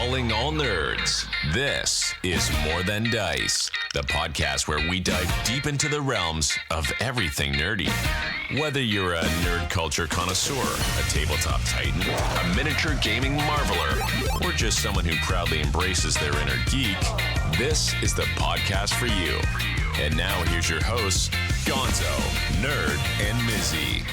Calling all nerds. This is More Than Dice, the podcast where we dive deep into the realms of everything nerdy. Whether you're a nerd culture connoisseur, a tabletop titan, a miniature gaming marveler, or just someone who proudly embraces their inner geek, this is the podcast for you. And now here's your hosts, Gonzo, Nerd, and Mizzy.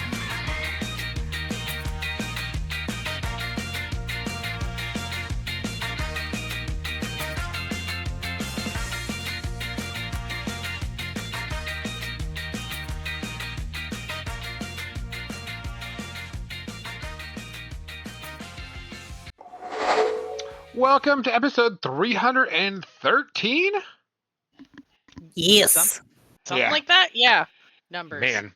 Welcome to episode 313? Yes. Something like that? Yeah. Numbers. Man.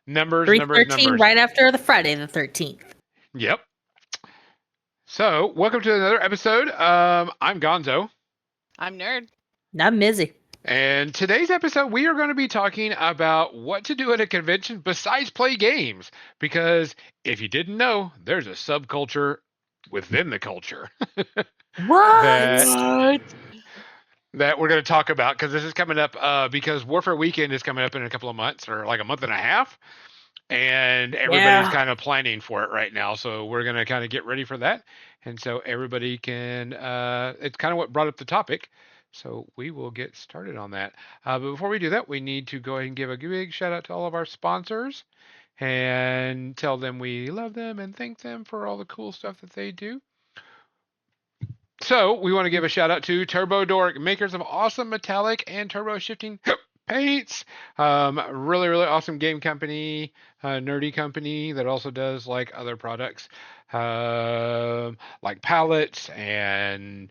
Numbers. 313 right after the Friday the 13th. Yep. So, welcome to another episode. I'm Gonzo. I'm Nerd. Not Mizzy. And today's episode, we are going to be talking about what to do at a convention besides play games. Because if you didn't know, there's a subculture within the culture. What? That we're going to talk about, because this is coming up because Warfare Weekend is coming up in a couple of months, or like a month and a half, and everybody's kind of planning for it right now, so we're going to kind of get ready for that, and so everybody can, it's kind of what brought up the topic, so we will get started on that. But before we do that, we need to go ahead and give a big shout out to all of our sponsors, and tell them we love them and thank them for all the cool stuff that they do. So we want to give a shout out to Turbo Dork, makers of awesome metallic and turbo shifting paints. Really awesome game company, nerdy company that also does like other products like palettes and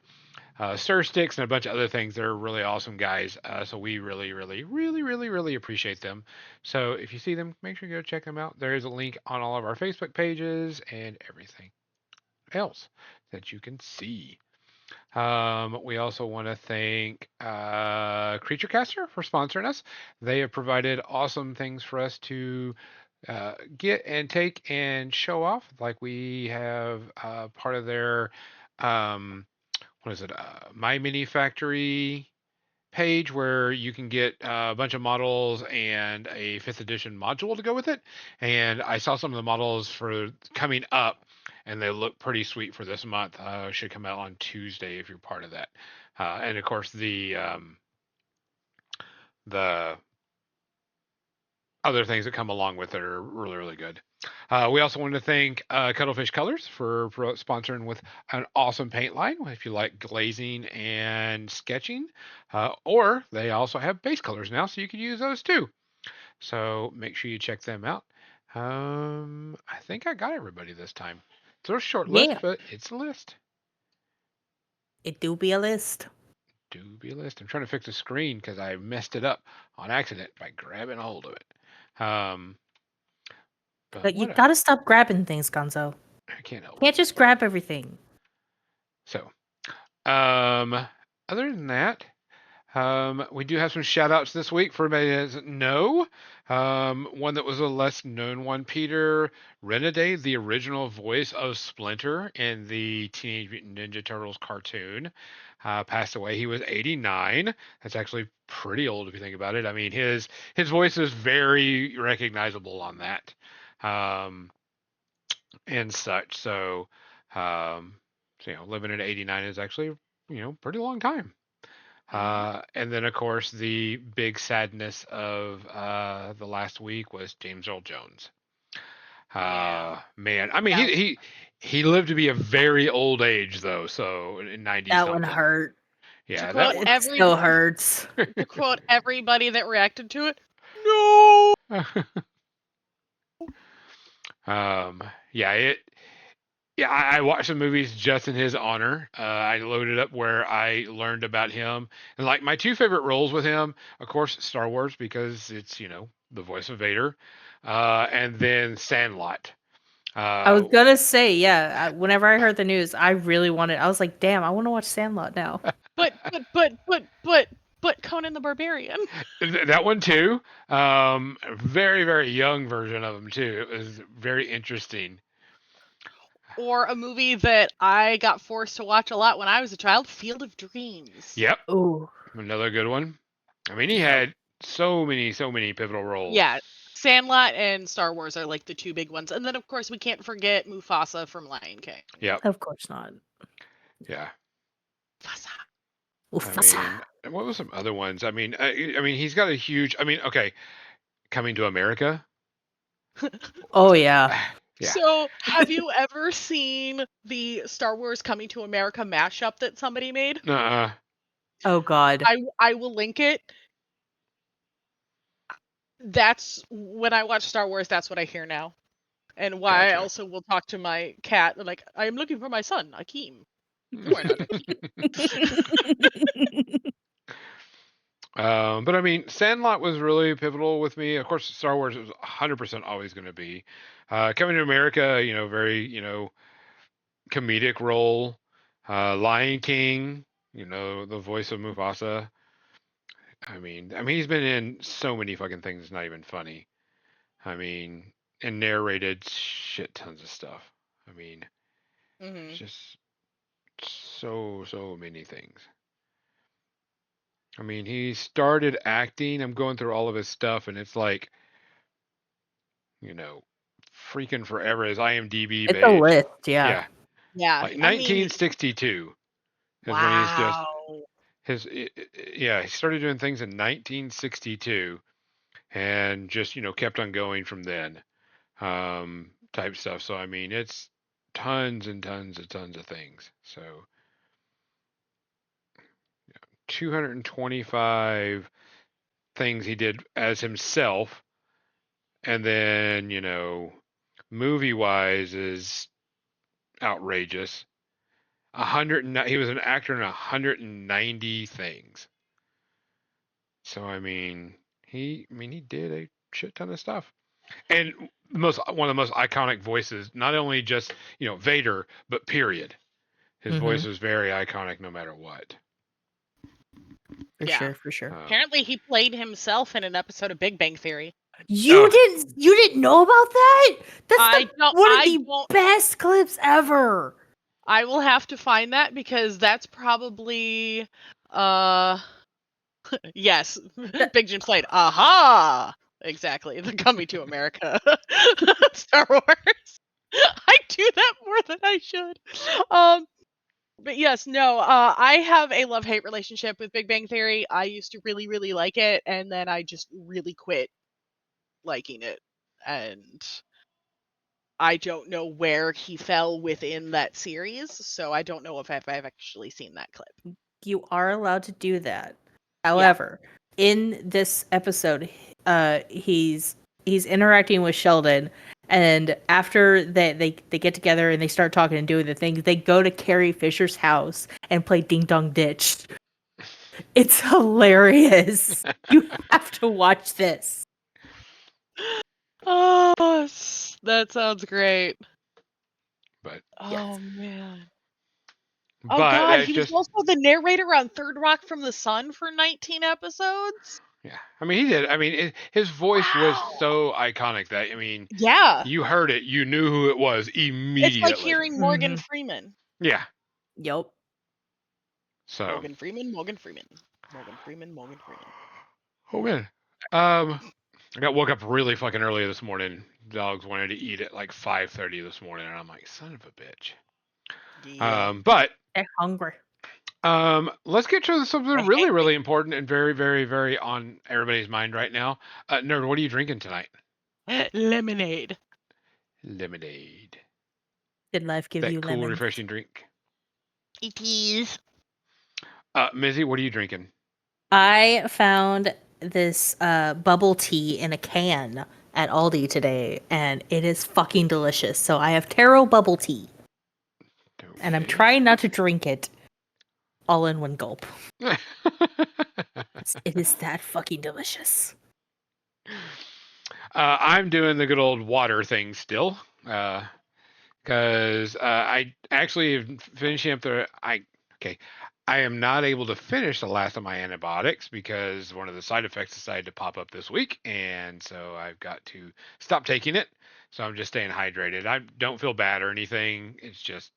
stir sticks and a bunch of other things. They're really awesome guys. So we really appreciate them. So if you see them, make sure you go check them out. There is a link on all of our Facebook pages and everything else that you can see. We also want to thank Creature Caster for sponsoring us. They have provided awesome things for us to get and take and show off. Like we have part of their My Mini Factory page where you can get a bunch of models and a 5th edition module to go with it. And I saw some of the models for coming up, and they look pretty sweet for this month. Should come out on Tuesday if you're part of that. And of course the other things that come along with it are really good. We also want to thank Cuttlefish Colors for sponsoring with an awesome paint line if you like glazing and sketching. Or they also have base colors now, so you can use those too. So make sure you check them out. I think I got everybody this time. It's a short list, but it's a list. It do be a list. I'm trying to fix the screen because I messed it up on accident by grabbing a hold of it. But you gotta stop grabbing things, Gonzo. I can't help. Can't just grab everything. So, other than that, we do have some shout outs this week for everybody that doesn't know. One that was a less known one, Peter Renaday, the original voice of Splinter in the Teenage Mutant Ninja Turtles cartoon, passed away. He was 89. That's actually pretty old if you think about it. I mean, his voice is very recognizable on that, and such. So, living at 89 is actually, pretty long time. And then, of course, the big sadness of the last week was James Earl Jones. Man, I mean, he lived to be a very old age, though. So in 90. That one hurt. Yeah, it still hurts. To quote everybody that reacted to it, no. I watched some movies just in his honor. I loaded up where I learned about him. And like my two favorite roles with him, of course, Star Wars, because it's, the voice of Vader. And then Sandlot. I was gonna say, whenever I heard the news, I was like, damn, I want to watch Sandlot now. But Conan the Barbarian. That one too. Very young version of him too. It was very interesting. Or a movie that I got forced to watch a lot when I was a child, Field of Dreams. Yep, Ooh. another good one. I mean, he Yep. had so many pivotal roles. Yeah, Sandlot and Star Wars are like the two big ones. And then, of course, we can't forget Mufasa from Lion King. Yep. Of course not. Yeah. Mufasa. Mufasa. I mean, what were some other ones? I mean, he's got a huge. I mean, okay, Coming to America. Oh yeah. Yeah. So, have you ever seen the Star Wars Coming to America mashup that somebody made? Oh god. I will link it. That's when I watch Star Wars, that's what I hear now. And why I Gotcha. also will talk to my cat, like, I am looking for my son, Akeem. You are not Akeem. But I mean, Sandlot was really pivotal with me. Of course, Star Wars was 100% always going to be. Coming to America, very, comedic role. Lion King, the voice of Mufasa. I mean, he's been in so many fucking things. It's not even funny. I mean, and narrated shit tons of stuff. I mean, Mhm. just so many things. I mean, he started acting. I'm going through all of his stuff, and it's like, freaking forever. His IMDb It's a page. list, yeah. Yeah, Yeah. like I mean, 1962 is when he's just wow. he started doing things in 1962, and just kept on going from then, type stuff. So I mean, it's tons and tons of things. So 225 things he did as himself, and then movie wise is outrageous. He was an actor in 190 things. So I mean, he did a shit ton of stuff, and one of the most iconic voices. Not only just Vader, but period. His voice was very iconic, no matter what. For Yeah. sure, for sure. Apparently, he played himself in an episode of Big Bang Theory. You didn't know about that? That's I don't- one of I the don't- best clips ever. I will have to find that because that's probably yes. Big Jim played. Aha! Exactly. The Coming to America Star Wars. I do that more than I should. But yes, no, I have a love-hate relationship with Big Bang Theory. I used to really, really like it, and then I just really quit liking it. And I don't know where he fell within that series, so I don't know if I've actually seen that clip. You are allowed to do that. However, in this episode, he's interacting with Sheldon, and after they get together and they start talking and doing the things, they go to Carrie Fisher's house and play Ding Dong Ditch. It's hilarious. You have to watch this. Oh, that sounds great. But Oh man. but Oh god, it he was just also the narrator on Third Rock from the Sun for 19 episodes. yeah. I mean, he did. I mean, his voice was Wow. so iconic that Yeah. you heard it, you knew who it was immediately. It's like hearing Morgan Freeman. Yeah. Yep. So. Morgan Freeman. Oh man. I got woke up really fucking early this morning. Dogs wanted to eat at like 5:30 this morning, and I'm like, son of a bitch. Yeah. But They're hungry. let's get to something really, really important and very, very, very on everybody's mind right now. Nerd, what are you drinking tonight? Lemonade. Lemonade. Did life give That you cool, lemons? refreshing drink. It is. Mizzy, what are you drinking? I found this bubble tea in a can at Aldi today, and it is fucking delicious. So I have taro bubble tea, and I'm Okay. trying not to drink it all in one gulp. It is that fucking delicious. I'm doing the good old water thing still, because I actually am finishing up I am not able to finish the last of my antibiotics because one of the side effects decided to pop up this week, and so I've got to stop taking it. So I'm just staying hydrated. I don't feel bad or anything. It's just,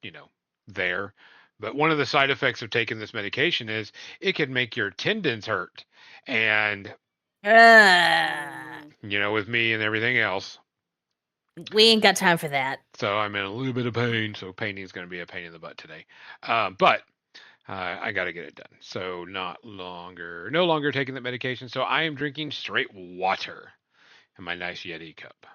there. But one of the side effects of taking this medication is it can make your tendons hurt. And, Ah, with me and everything else. we ain't got time for that. So I'm in a little bit of pain. So painting is going to be a pain in the butt today. But I got to get it done. So no longer taking that medication. So I am drinking straight water in my nice Yeti cup.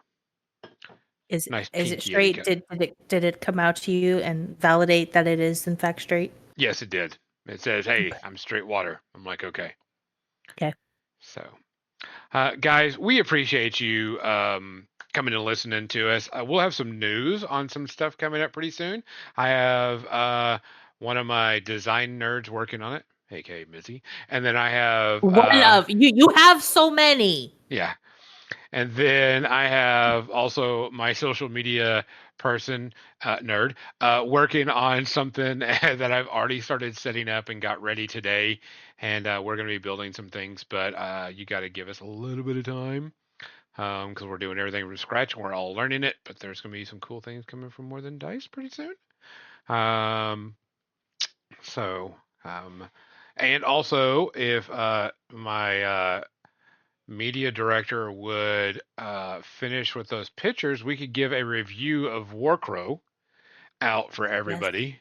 Is Nice is pink it Yeti straight? cup. Did it come out to you and validate that it is in fact straight? Yes, it did. It says, "Hey, I'm straight water." I'm like, okay. Okay. So, guys, we appreciate you coming and listening to us. We'll have some news on some stuff coming up pretty soon. I have one of my design nerds working on it, aka Mizzy, and then I have One of you. You have so many. yeah. And then I have also my social media person, nerd, working on something that I've already started setting up and got ready today. And we're going to be building some things, but you got to give us a little bit of time because we're doing everything from scratch and we're all learning it. But there's going to be some cool things coming from More Than Dice pretty soon. So, and also if my media director would finish with those pictures, we could give a review of Warcrow out for Yes. everybody.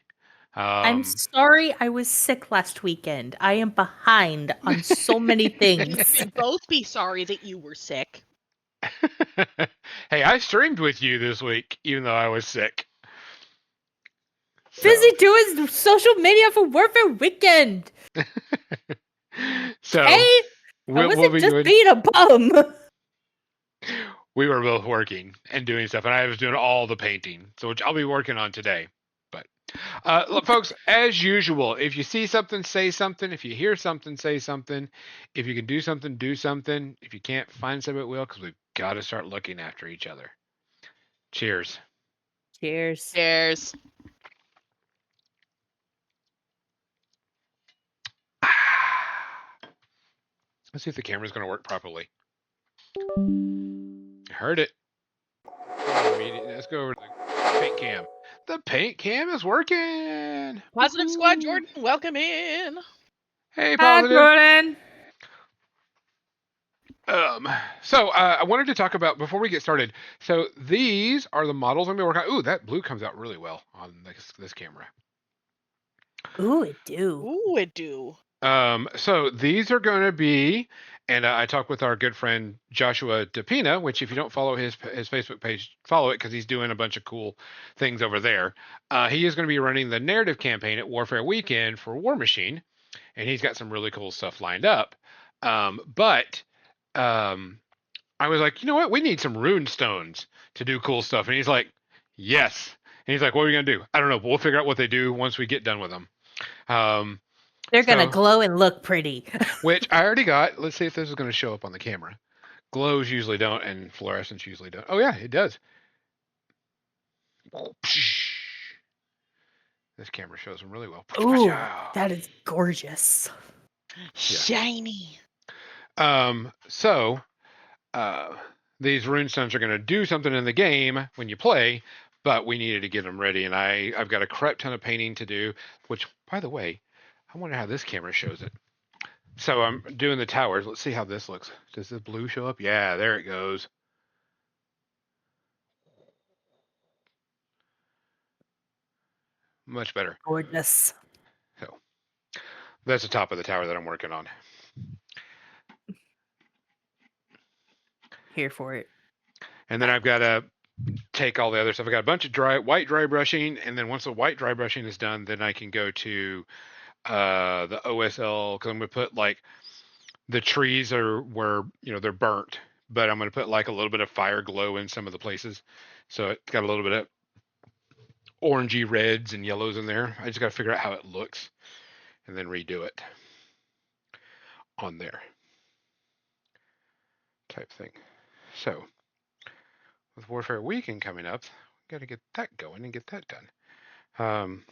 I'm sorry I was sick last weekend. I am behind on so many You things. should both be sorry that you were sick. Hey, I streamed with you this week, even though I was sick. Busy doing social media for Warfare Weekend. So Hey, I we'll wasn't be just doing. being a bum. We were both working and doing stuff, and I was doing all the painting, so which I'll be working on today. But look, folks, as usual, if you see something, say something. If you hear something, say something. If you can do something, do something. If you can't, find somebody that will, because we've got to start looking after each other. Cheers. Cheers. Cheers. Let's see if the camera's going to work properly. Heard it. Let's go over to the paint cam. The paint cam is working. Positive Squad Jordan, welcome in. Hey, Hi, Positive. Jordan. So I wanted to talk about before we get started. So these are the models I'm gonna work on. Ooh, that blue comes out really well on this camera. Ooh, it do. Ooh, it do. So these are going to be, and I talked with our good friend Joshua DePina, which if you don't follow his Facebook page, follow it because he's doing a bunch of cool things over there. He is going to be running the narrative campaign at Warfare Weekend for War Machine, and he's got some really cool stuff lined up. But I was like, you know what? We need some rune stones to do cool stuff. And he's like, yes. And he's like, what are we going to do? I don't know, but we'll figure out what they do once we get done with them. They're gonna glow and look pretty. Which I already got. Let's see if this is going to show up on the camera. Glows usually don't, and fluorescence usually don't. Oh, yeah, it does. This camera shows them really well. Ooh, that is gorgeous. Shiny. So these runestones are going to do something in the game when you play, but we needed to get them ready, and I've got a crap ton of painting to do, which, by the way, I wonder how this camera shows it. So I'm doing the towers. Let's see how this looks. Does the blue show up? Yeah, there it goes. Much better. Gorgeous. So that's the top of the tower that I'm working on. Here for it. And then I've got to take all the other stuff. I got a bunch of white dry brushing, and then once the white dry brushing is done, then I can go to the OSL because I'm going to put like the trees are where they're burnt, but I'm going to put like a little bit of fire glow in some of the places, so it's got a little bit of orangey reds and yellows in there. I just got to figure out how it looks, and then redo it on there, type thing. So with Warfare Weekend coming up, we got to get that going and get that done.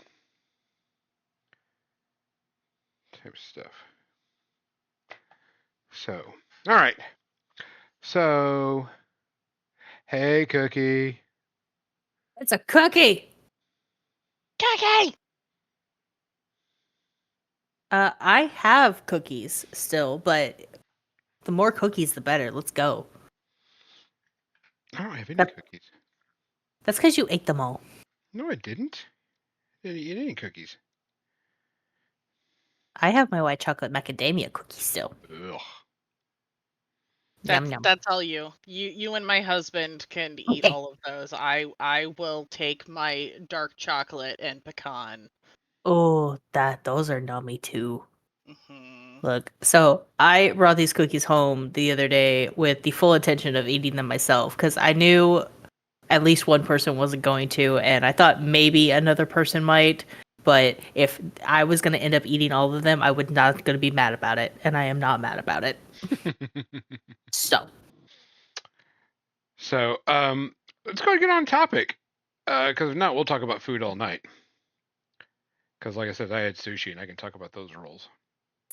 Type of stuff. So, all right. So, Hey, Cookie. It's a cookie. Cookie! I have cookies still, but the more cookies, the better. Let's go. I don't have any That- cookies. That's because you ate them all. No, I didn't. I didn't eat any cookies. I have my white chocolate macadamia cookie still. Ugh. Yum yum. That's all you. You and my husband can eat Okay. all of those. I will take my dark chocolate and pecan. Oh, those are nummy too. Hmm Look, so I brought these cookies home the other day with the full intention of eating them myself because I knew at least one person wasn't going to, and I thought maybe another person might. But if I was going to end up eating all of them, I would not going to be mad about it, and I am not mad about it. So, So, let's go get on topic. Because if not, we'll talk about food all night. Because, like I said, I had sushi and I can talk about those rolls.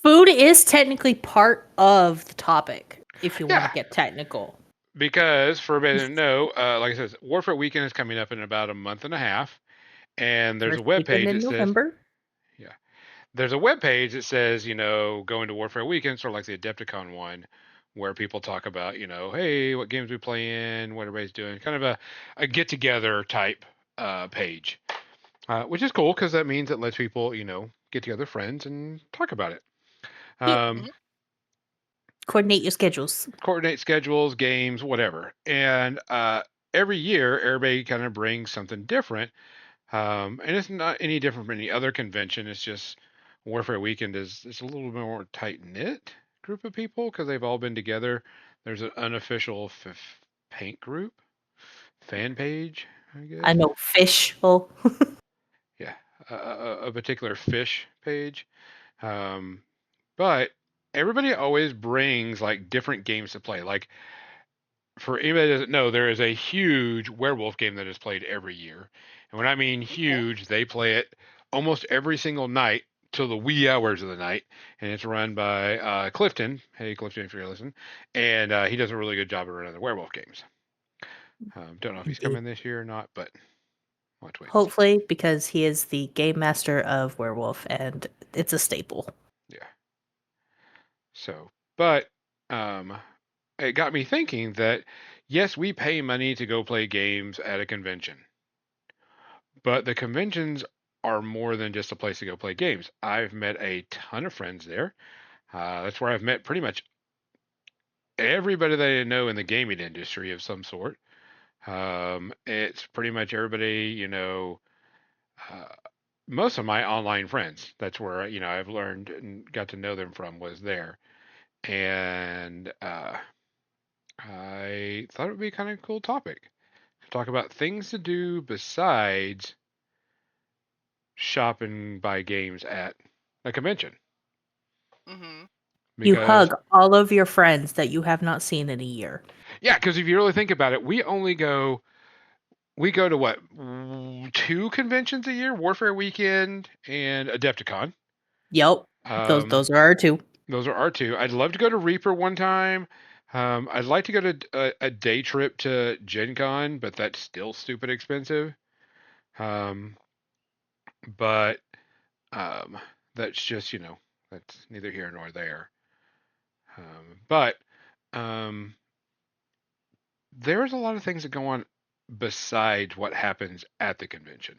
food is technically part of the topic if you want Yeah. to get technical. Because, for everybody to know, like I said, Warfare Weekend is coming up in about a month and a half. And there's a First web weekend page in that says, November. there's a web page that says, going to Warfare Weekend, sort of like the Adepticon one, where people talk about, hey, what games we play in, what everybody's doing, kind of a get together type page, which is cool because that means it lets people, get together friends and talk about it. Mhm. Coordinate your schedules. Coordinate schedules, games, whatever. And every year, everybody kind of brings something different. And it's not any different from any other convention. It's just Warfare Weekend it's a little bit more tight knit group of people because they've all been together. There's an unofficial paint group, fan page, I guess. I know fish. Oh, Yeah, a particular fish page. Um, but everybody always brings like different games to play. Like for anybody that doesn't know, there is a huge werewolf game that is played every year. And when I mean huge, they play it almost every single night till the wee hours of the night. And it's run by Clifton. Hey, Clifton, if you're listening. And he does a really good job of running the werewolf games. Don't know if he's indeed. coming this year or not, but we'll have to wait and see. Hopefully, because he is the game master of Werewolf, and it's a staple. Yeah. So, but it got me thinking that yes, we pay money to go play games at a convention. But the conventions are more than just a place to go play games. I've met a ton of friends there. That's where I've met pretty much everybody that I know in the gaming industry of some sort. It's pretty much everybody, uh, most of my online friends. That's where, I've learned and got to know them from was there. And I thought it would be kind of a cool topic to talk about things to do besides shop and buy games at a convention. Mhm. You Because hug all of your friends that you have not seen in a year. yeah, because if you really think about it, we go to what, two conventions a year, Warfare Weekend and Adepticon. Yep, those are our two. Those are our two. I'd love to go to Reaper one time. I'd like to go to a day trip to Gen Con, but that's still stupid expensive. Um, but that's just, that's neither here nor there. But um, there's a lot of things that go on besides what happens at the convention.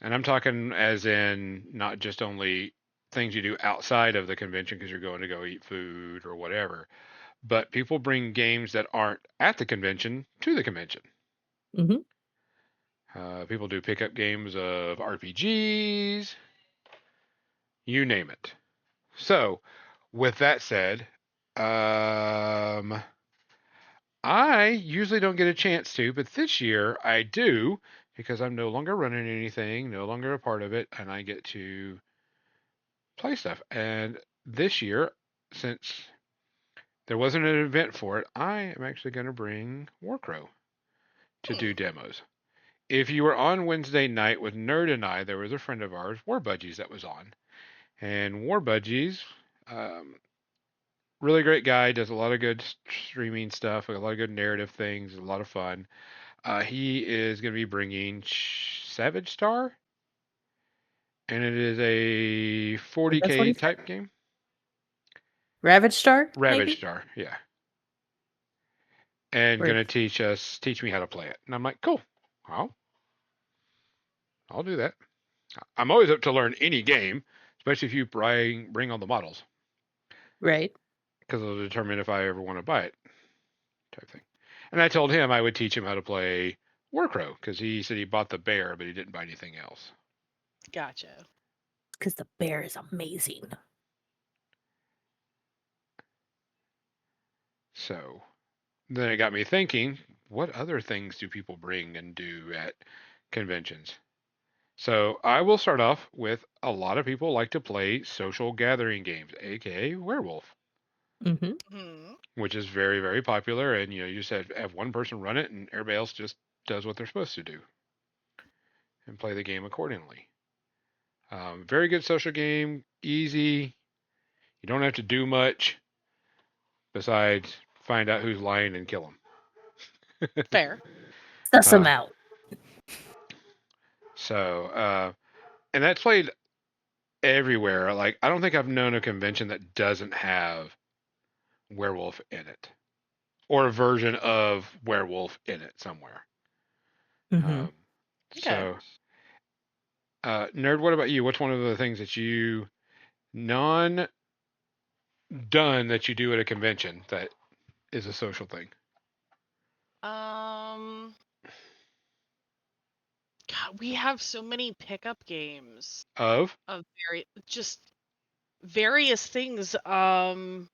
And I'm talking as in not just only things you do outside of the convention because you're going to go eat food or whatever, but people bring games that aren't at the convention to the convention. Hmm. People do pickup games of RPGs, you name it. So, with that said, I usually don't get a chance to, but this year I do because I'm no longer running anything, no longer a part of it, and I get to play stuff. And this year, since there wasn't an event for it, I am actually going to bring Warcrow to do demos. If you were on Wednesday night with Nerd and I, there was a friend of ours, War Budgies, that was on. And War Budgies, um, really great guy. Does a lot of good streaming stuff, a lot of good narrative things, a lot of fun. He is going to be bringing Savage Star, and it is a That's what he 40K said. type game. Ravage Star, Ravage maybe? Star, yeah. And Or- going to teach me how to play it. And I'm like, cool. I'll do that. I'm always up to learn any game, especially if you bring all the models, Right. because it'll determine if I ever want to buy it, type thing. And I told him I would teach him how to play Warcrow, because he said he bought the bear, but he didn't buy anything else. Gotcha. Because the bear is amazing. So then it got me thinking, what other things do people bring and do at conventions? So I will start off with a lot of people like to play social gathering games, aka Werewolf, Mm-hmm. Hmm. which is very, very popular. And you just have one person run it, and everybody else just does what they're supposed to do and play the game accordingly. Very good social game, easy. You don't have to do much besides find out who's lying and kill them. Fair. Suss them Uh, out. So, and that's played everywhere. Like, I don't think I've known a convention that doesn't have Werewolf in it, or a version of Werewolf in it somewhere. Mm-hmm. Okay. So, Nerd, what about you? What's one of the things that you non done that you do at a convention that is a social thing? God, we have so many pickup games Of of just various things. What's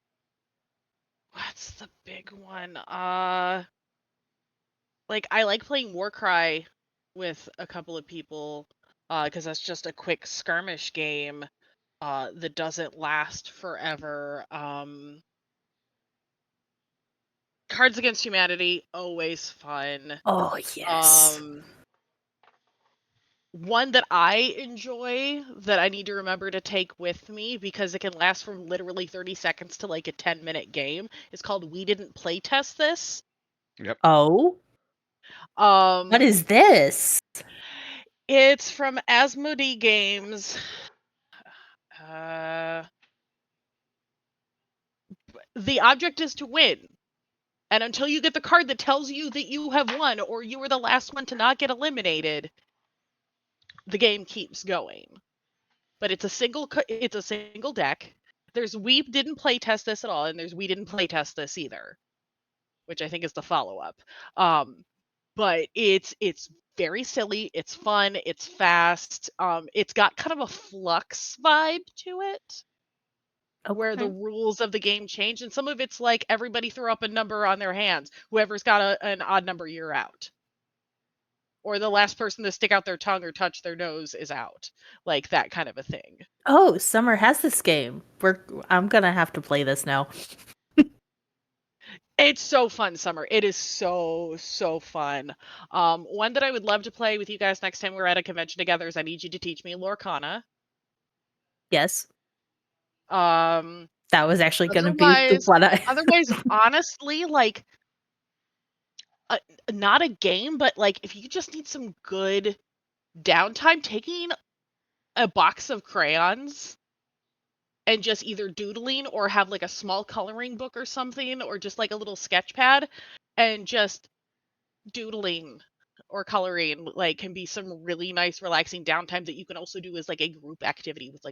the big one? Like I like playing Warcry with a couple of people, because that's just a quick skirmish game, that doesn't last forever. Cards Against Humanity, always fun. Oh, yes. One that I enjoy that I need to remember to take with me because it can last from literally 30 seconds to like a 10-minute game is called We Didn't Playtest This. Yep. Oh, what is this? It's from Asmodee Games. The object is to win. And until you get the card that tells you that you have won or you were the last one to not get eliminated, the game keeps going. But it's a single deck. There's We Didn't Playtest This at all, and there's We Didn't Playtest This either, which I think is the follow-up. But it's very silly, it's fun, it's fast. It's got kind of a Flux vibe to it, where the rules of the game change, and some of it's like everybody throw up a number on their hands. Whoever's got an odd number, you're out. Or the last person to stick out their tongue or touch their nose is out. Like that kind of a thing. Oh, Summer has this game. I'm gonna have to play this now. It's so fun, Summer. It is so fun. One that I would love to play with you guys next time we're at a convention together is I need you to teach me Lorcana. Yes, Um, that was actually gonna be otherwise, what I. otherwise, honestly, like, not a game, but like if you just need some good downtime, taking a box of crayons and just either doodling or have like a small coloring book or something, or just like a little sketch pad and just doodling or coloring, like, can be some really nice relaxing downtime that you can also do as like a group activity with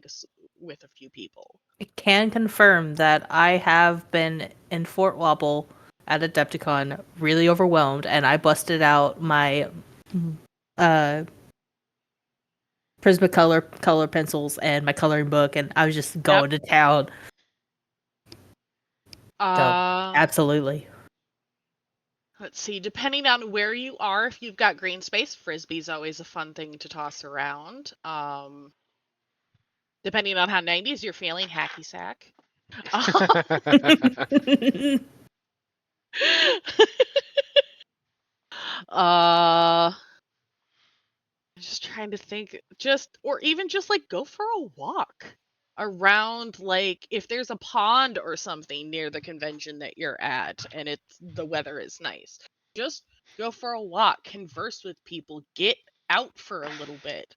with a few people. I can confirm that I have been in Fort Wobble at Adepticon really overwhelmed, and I busted out my Prismacolor color pencils and my coloring book, and I was just going to town. Absolutely. Let's see, depending on where you are, if you've got green space, Frisbee's always a fun thing to toss around. Depending on how 90s you're feeling, hacky sack. I'm just trying to think, or even just like go for a walk. around, like, if there's a pond or something near the convention that you're at and the weather is nice, just go for a walk, converse with people, get out for a little bit.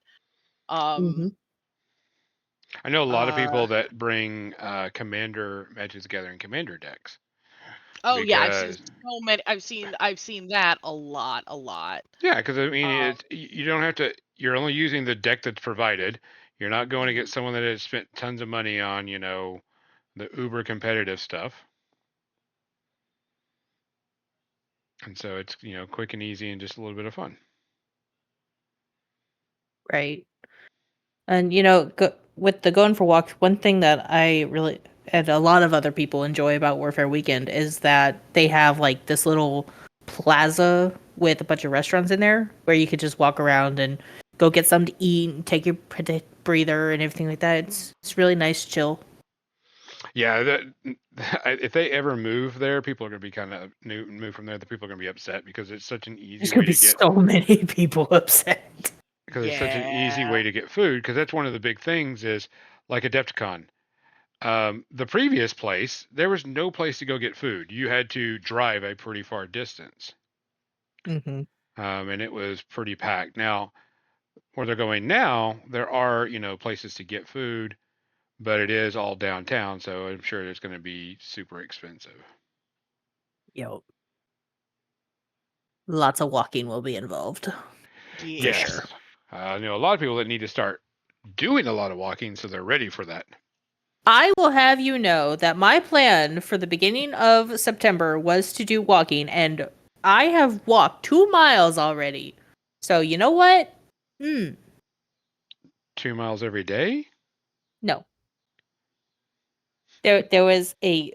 Mm-hmm. I know a lot of Uh, people that bring Commander Magic the Gathering Commander decks oh yeah, I've seen because so many. I've seen that a lot, a lot. yeah, because I mean Um, you don't have to. You're only using the deck that's provided. You're not going to mhm. get someone that has spent tons of money on the uber competitive stuff, and so it's quick and easy and just a little bit of fun. Right. And with the going for walks, one thing that I really and a lot of other people enjoy about Warfare Weekend is that they have like this little plaza with a bunch of restaurants in there where you could just walk around and go get something to eat and take your breather and everything like that. It's really nice, chill. Yeah, if they ever move there, people are going to be kind of move from there. The people are going to be upset because it's such an easy There's way gonna be to get so many people upset. because it's such an easy Yeah. way to get food. Because that's one of the big things is like Adepticon. The previous place, there was no place to go get food. You had to drive a pretty far distance, Mm-hmm. and it was pretty packed. Now, where they're going now, there are places to get food, but it is all downtown, so I'm sure it's going to be super expensive. Yep. Lots of walking will be involved. Yeah. Sure. I know a lot of people that need to start doing a lot of walking, so they're ready for that. I will have you know that my plan for the beginning of September was to do walking, and I have walked 2 miles already. So you know what? 2 miles every day? No. There was an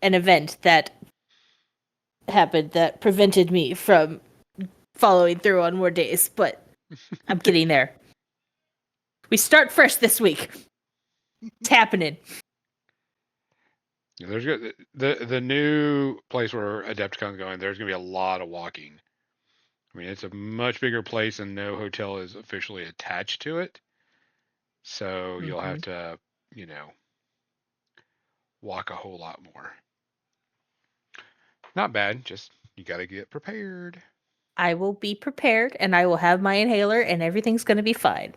event that happened that prevented me from following through on more days, but I'm getting there. We start fresh this week. It's happening. There's the new place where Adepticon's going. There's going to be a lot of walking. I mean, it's a much bigger place, and no hotel is officially attached to it. So you'll have to, walk a whole lot more. Not bad. Just you got to get prepared. I will be prepared, and I will have my inhaler, and everything's going to be fine.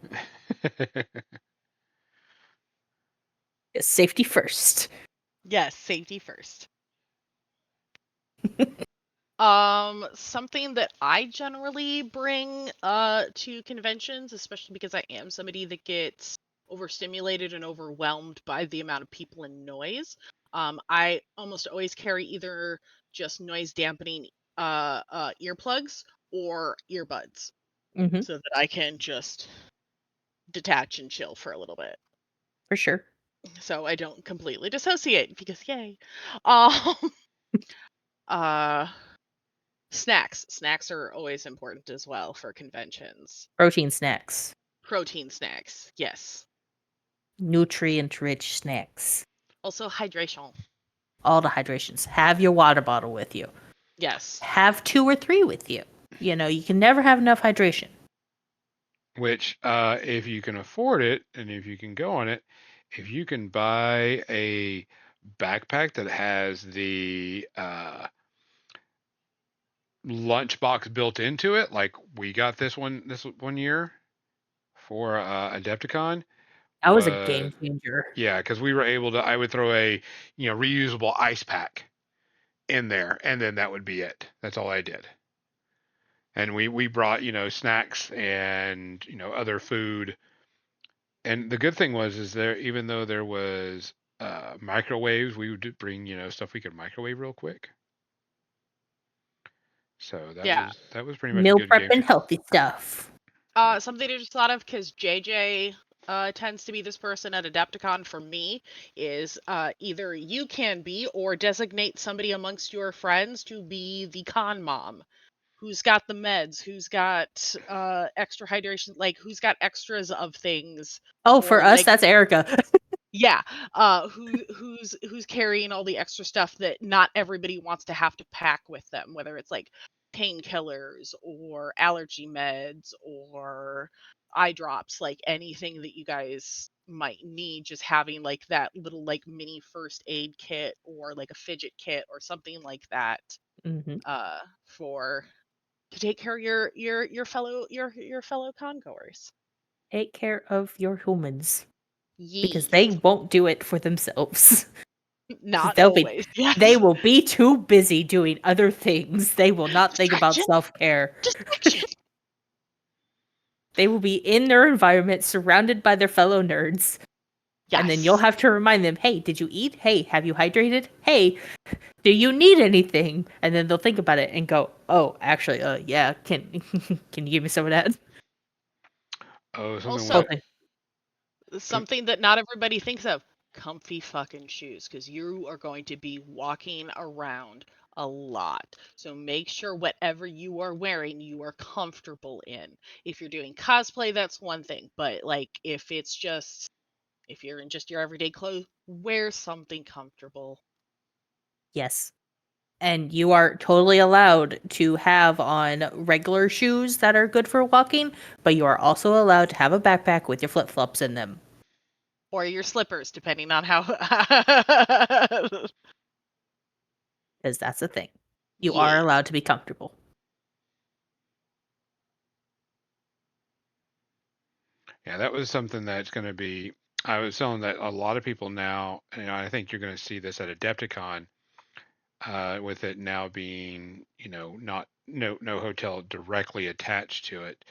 Safety first. Yes, safety first. Something that I generally bring to conventions, especially because I am somebody that gets overstimulated and overwhelmed by the amount of people and noise. I almost always carry either just noise dampening earplugs or earbuds Mm-hmm. so that I can just detach and chill for a little bit. For sure. So I don't completely dissociate because yay. Um Snacks. Snacks are always important as well for conventions. Protein snacks. Protein snacks, yes. Nutrient-rich snacks. Also hydration. All the hydrations. Have your water bottle with you. Yes. Have 2 or 3 with you. You can never have enough hydration. Which, if you can afford it and if you can go on it, if you can buy a backpack that has the lunchbox built into it, like we got this one year for Adepticon. That was a game changer. Yeah, because we were able to. I would throw a reusable ice pack in there, and then that would be it. That's all I did. And we brought snacks and other food. And the good thing is there, even though there was microwaves, we would bring stuff we could microwave real quick. So that was pretty much Meal a good prep game. and healthy stuff. Something I just thought of because JJ tends to be this person at Adepticon for me is either you can be or designate somebody amongst your friends to be the con mom. Who's got the meds? Who's got extra hydration? Like who's got extras of things? Oh, for Or, us, like, that's Erica. yeah, who's carrying all the extra stuff that not everybody wants to have to pack with them, whether it's like painkillers or allergy meds or eye drops, like anything that you guys might need, just having like that little like mini first aid kit or like a fidget kit or something like that Hmm. for to take care of your fellow congoers. Take care of your humans because Yes. they won't do it for themselves. Not They'll be always. Yes. they will be too busy doing other things. They will not think about Distraction. self-care. Distraction. They will be in their environment surrounded by their fellow nerds. Yes. And then you'll have to remind them, hey, did you eat? Hey, have you hydrated? Hey, do you need anything? And then they'll think about it and go, oh, actually, yeah, can you give me some of that? Oh, something Also, like Okay. something that not everybody thinks of, comfy fucking shoes, because you are going to be walking around a lot. So make sure whatever you are wearing, you are comfortable in. If you're doing cosplay, that's one thing. But like if you're in just your everyday clothes, wear something comfortable. Yes. And you are totally allowed to have on regular shoes that are good for walking, but you are also allowed to have a backpack with your flip-flops in them. Or your slippers, depending on how Because that's the thing. You are Yeah. allowed to be comfortable. yeah, that was something that's going to be. I was telling that a lot of people now, I think you're going to see this at Adepticon, with it now being, not no hotel directly attached to it,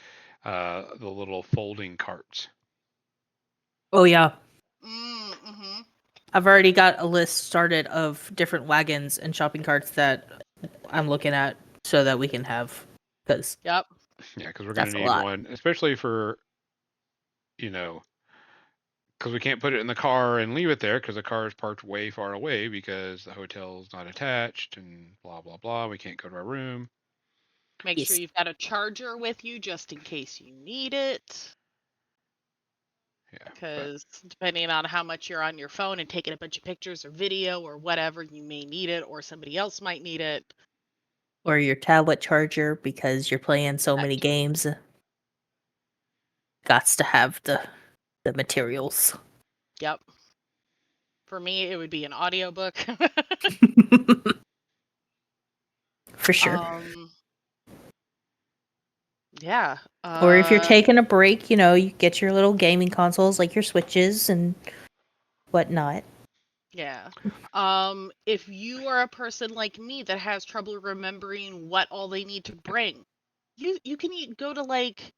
the little folding carts. Oh, yeah. Mm-hmm. I've already got a list started of different wagons and shopping carts that I'm looking at so that we can have, because Yeah, Yep. because we're going that's to a need lot. one, especially for, because we can't put it in the car and leave it there because the car is parked way far away because the hotel's not attached and blah blah blah. We can't go to our room. Make sure Yes. you've got a charger with you just in case you need it. Yeah, but Because depending on how much you're on your phone and taking a bunch of pictures or video or whatever, you may need it or somebody else might need it. Or your tablet charger because you're playing so That many too. games. Gots to have the materials. Yep. For me, it would be an audiobook. For sure. Yeah. Or if you're taking a break, you get your little gaming consoles like your Switches and whatnot. Yeah. If you are a person like me that has trouble remembering what all they need to bring, you can go to like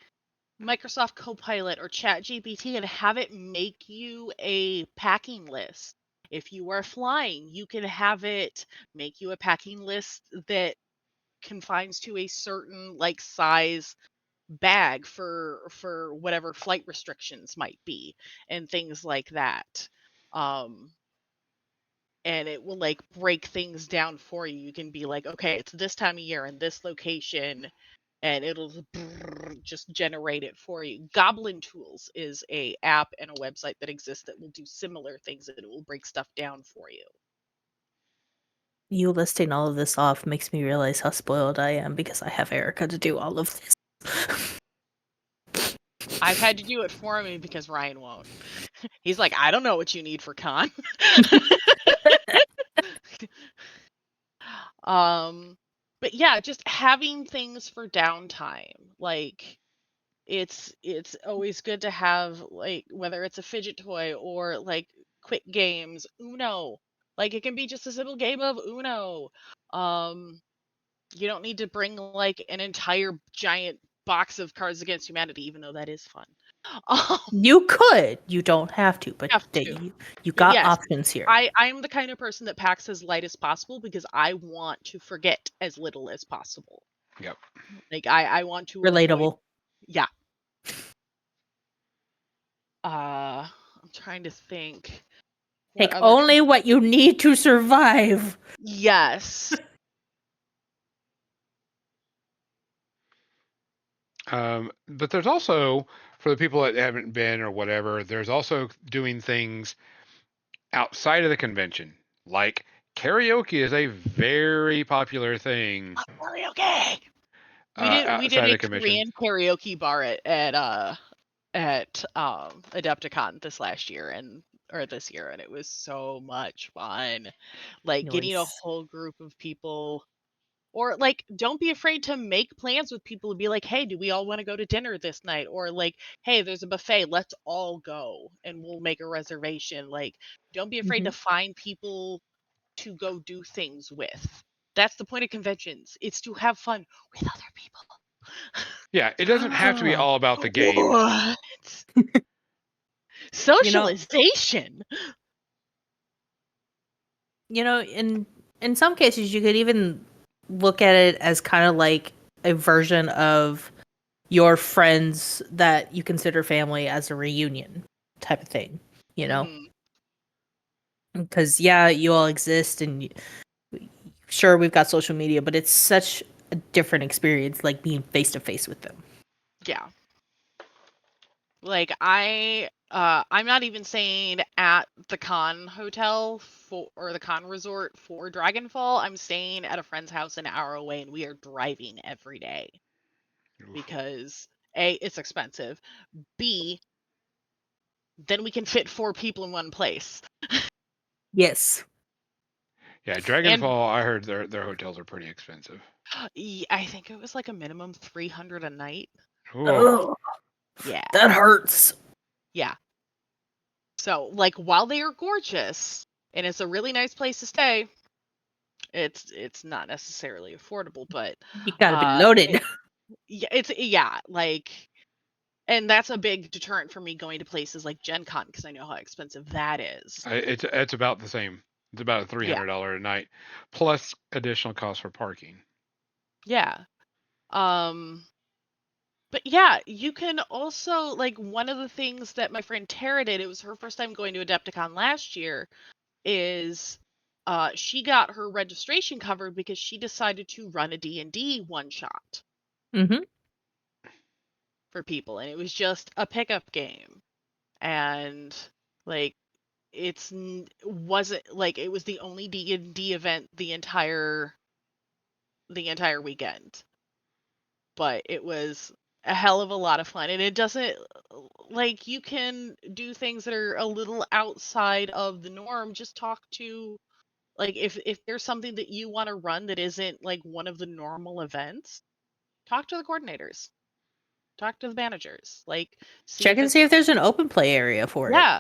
Microsoft Copilot or ChatGPT and have it make you a packing list. If you are flying, you can have it make you a packing list that confines to a certain like size bag for whatever flight restrictions might be and things like that. Um and it will like break things down for you. You can be like, okay, it's this time of year and this location, and it'll just generate it for you. Goblin Tools is a app and a website that exists that will do similar things, and it will break stuff down for you. You listing all of this off makes me realize how spoiled I am because I have Erica to do all of this. I've had to do it for me because Ryan won't. He's like, I don't know what you need for con. But yeah, just having things for downtime. Like it's always good to have, like, whether it's a fidget toy or like quick games, Uno. Like it can be just a simple game of Uno. Um you don't need to bring like an entire giant box of Cards Against Humanity, even though that is fun. Um, You could. You don't have to, but have to. you got Yes, options here. I'm the kind of person that packs as light as possible because I want to forget as little as possible. yep. Like I want to avoid. Relatable. Yeah. I'm trying to think. What Take other only what you need to survive. Yes. But there's also, for the people that haven't been or whatever, there's also doing things outside of the convention. Like karaoke is a very popular thing. Karaoke. We did outside a of convention. Korean karaoke bar at Adepticon this year, and it was so much fun. Like getting a Nice. whole group of people, or like don't be afraid to make plans with people and be like, hey, do we all want to go to dinner this night? Or like, hey, there's a buffet, let's all go and we'll make a reservation. Like, don't be afraid to find people to go do things with. That's the point of conventions. It's to have fun with other people. Yeah, it doesn't have to be all about the games. What? Socialization. In some cases, you could even look at it as kind of like a version of your friends that you consider family as a reunion type of thing, Mhm. because you all exist, and sure, we've got social media, but it's such a different experience, like being face to face with them. Yeah. Like I'm not even saying at the con hotel or the con resort for Dragonfall. I'm staying at a friend's house an hour away, and we are driving every day because A, it's expensive. B, then we can fit 4 people in one place. Yes. Yeah, And Dragonfall. I heard their hotels are pretty expensive. I think it was like a minimum 300 a night. Whoa. Yeah. That hurts. Yeah. So, like, while they are gorgeous and it's a really nice place to stay, it's not necessarily affordable, but You gotta be loaded. like, and that's a big deterrent for me going to places like Gen Con because I know how expensive that is. It's about the same. It's about $300 a night, plus additional cost for parking. Yeah. But yeah, you can also, like, one of the things that my friend Tara did, it was her first time going to Adepticon last year, is she got her registration covered because she decided to run a D&D one shot Mm-hmm. for people, and it was just a pickup game, and like wasn't like it was the only D&D event the entire weekend, but it was a hell of a lot of fun, and it doesn't, like, you can do things that are a little outside of the norm. Just talk to, like, if there's something that you want to run that isn't like one of the normal events, talk to the coordinators, talk to the managers, like, see Check if and see if there's an open play area for it. yeah,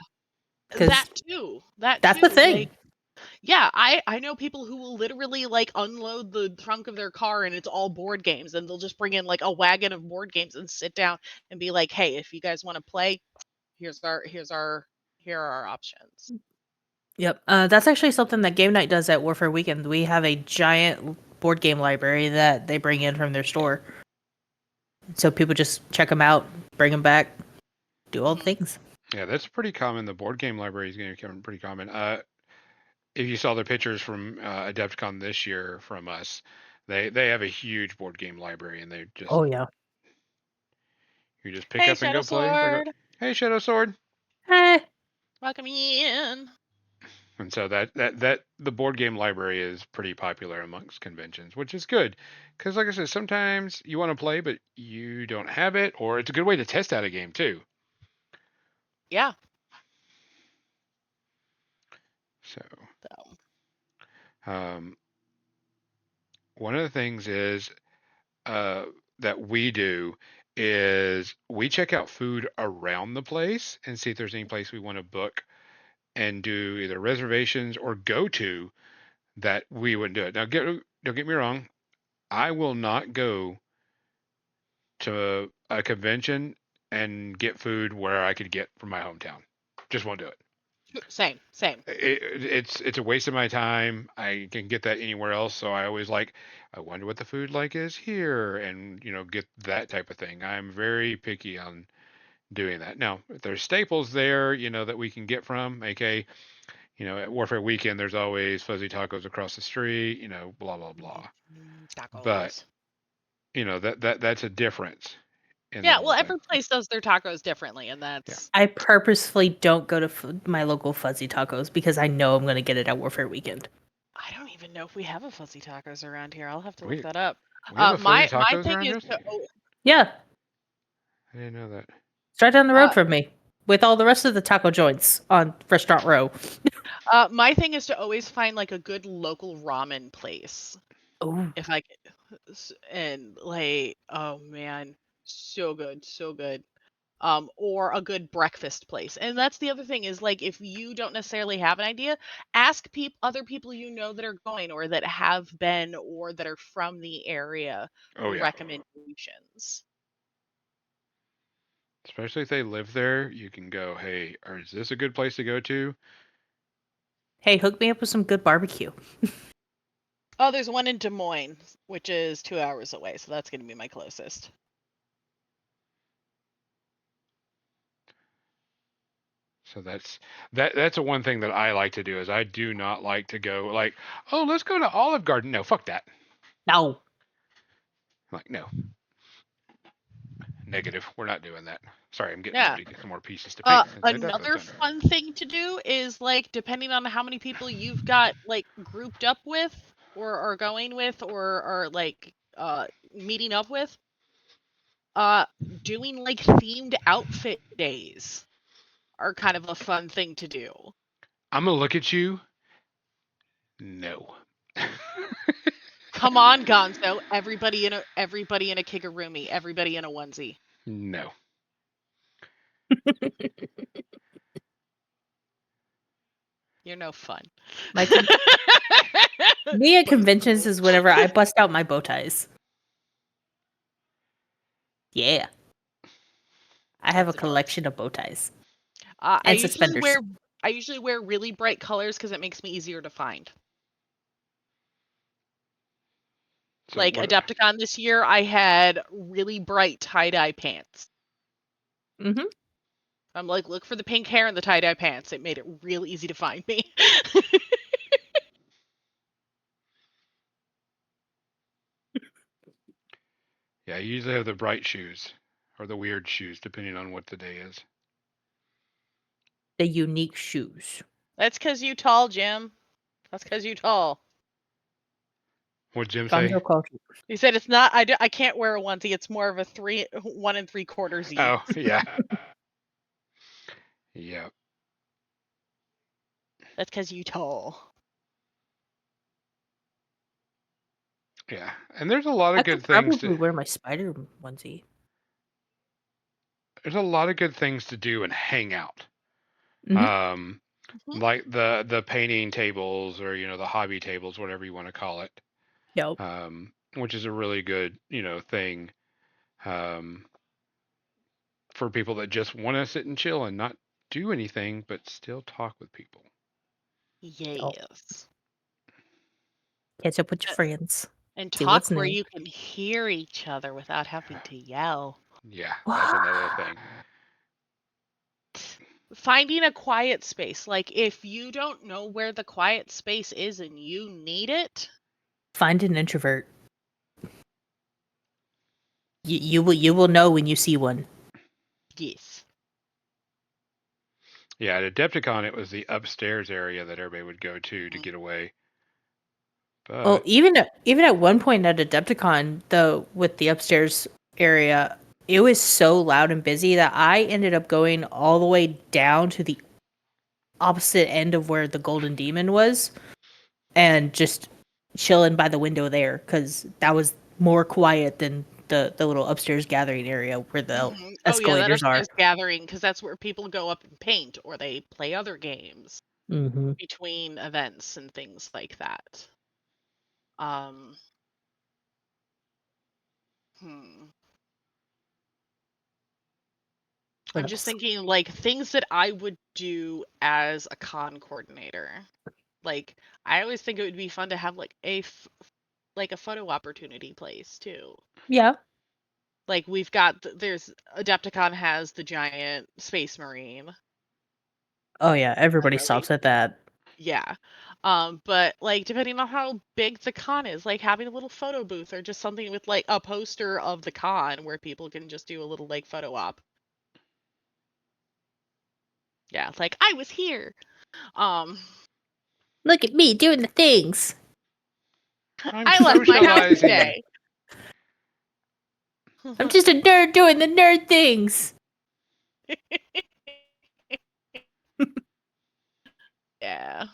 'Cause that too. that's the thing. Like, yeah, I know people who will literally like unload the trunk of their car and it's all board games, and they'll just bring in like a wagon of board games and sit down and be like, "Hey, if you guys want to play, here are our options." Yep. That's actually something that Game Night does at Warfare Weekend. We have a giant board game library that they bring in from their store. So people just check them out, bring them back, do all the things. Yeah, that's pretty common. The board game library is going to become pretty common. If you saw the pictures from Adepticon this year from us, they have a huge board game library, and they just Yeah. you just pick Hey, up and Shadow go play. Sword, Hey, Shadow Sword. Hey. welcome in. And so that the board game library is pretty popular amongst conventions, which is good, because like I said, sometimes you want to play but you don't have it, or it's a good way to test out a game too. Yeah. So, So, one of the things is that we do is we check out food around the place and see if there's any place we want to book and do either reservations or go to that we wouldn't do it. Now, don't get me wrong, I will not go to a convention and get food where I could get from my hometown. Just won't do it. same. It's a waste of my time. I can get that anywhere else. So I always I wonder what the food like is here, and get that type of thing. I'm very picky on doing that. Now, if there's staples there, that we can get from, aka, at Warfare Weekend, there's always fuzzy tacos across the street, blah blah blah. Tacos. But that's a difference. Yeah, well, every place does their tacos differently, and that's. I purposefully don't go to my local Fuzzy Tacos because I know I'm going to get it at Warfare Weekend. I don't even know if we have a Fuzzy Tacos around here. I'll have to look that up. We have a Philly My tacos thing around is here? to Yeah, I didn't know that. it's right down the road uh, from me, with all the rest of the taco joints on Restaurant Row. my thing is to always find like a good local ramen place. Oh, If I could, and like, oh man, so good, so good. Or a good breakfast place. And that's the other thing is like if you don't necessarily have an idea, ask other people you know that are going or that have been or that are from the area Oh for yeah. recommendations. Especially if they live there, you can go, hey, is this a good place to go to? hey, hook me up with some good barbecue. Oh, there's one in Des Moines, which is 2 hours away, so that's going to be my closest. So that's a one thing that I like to do is I do not like to go like, oh, let's go to Olive Garden. No, fuck that. No. I'm like, no. Negative. We're not doing that. Sorry, I'm getting Yeah. ready to get some more pieces to paint. Since I definitely Another don't know. fun thing to do is like depending on how many people you've got like grouped up with or are going with or like meeting up with, doing like themed outfit days are kind of a fun thing to do. I'm gonna look at you. No. Come on, Gonzo. Everybody in a kigurumi, everybody in a onesie. No. You're no fun. My me at conventions is whenever I bust out my bow ties. Yeah. I have a collection of bow ties. I And usually suspenders. wear really bright colors because it makes me easier to find. So Like what- Adepticon this year, I had really bright tie-dye pants. Mm-hmm. I'm like, look for the pink hair and the tie-dye pants. It made it real easy to find me. Yeah, I usually have the bright shoes or the weird shoes, depending on what the day is. The unique shoes. That's because you tall, Jim. That's because you tall. What'd Jim say? Gonzo culture. He said it's not. I can't wear a onesie. It's more of a 1 3/4 Z. Oh, yeah. Yeah. That's because you tall. Yeah. And there's a lot I of good could things probably to wear my spider onesie. there's a lot of good things to do and hang out. Mhm. Mhm. Like the painting tables or the hobby tables, whatever you want to call it. Yep. Which is a really good, thing for people that just want to sit and chill and not do anything but still talk with people. Yes. Catch up with your friends. And See talk what's where new. you can hear each other without having to yell. Yeah, that's another thing. Finding a quiet space. Like if you don't know where the quiet space is and you need it, Find an introvert. You will know when you see one. yes. Yeah, at Adepticon, it was the upstairs area that everybody would go to get away. But Well, even at one point at Adepticon, though, with the upstairs area, it was so loud and busy that I ended up going all the way down to the opposite end of where the Golden Demon was, and just chilling by the window there because that was more quiet than the little upstairs gathering area where the Oh yeah, that escalators are. upstairs gathering because that's where people go up and paint or they play other games Mm-hmm. between events and things like that. Hmm. I'm just thinking like things that I would do as a con coordinator. Like I always think it would be fun to have like a photo opportunity place too. Yeah. Like we've got there's Adepticon has the giant Space Marine. Oh yeah, everybody Really? stops at that. Yeah. But like depending on how big the con is, like having a little photo booth or just something with like a poster of the con where people can just do a little like photo op. Yeah, it's like I was here. Look at me doing the things. I'm I left my house socializing. today. I'm just a nerd doing the nerd things. Yeah.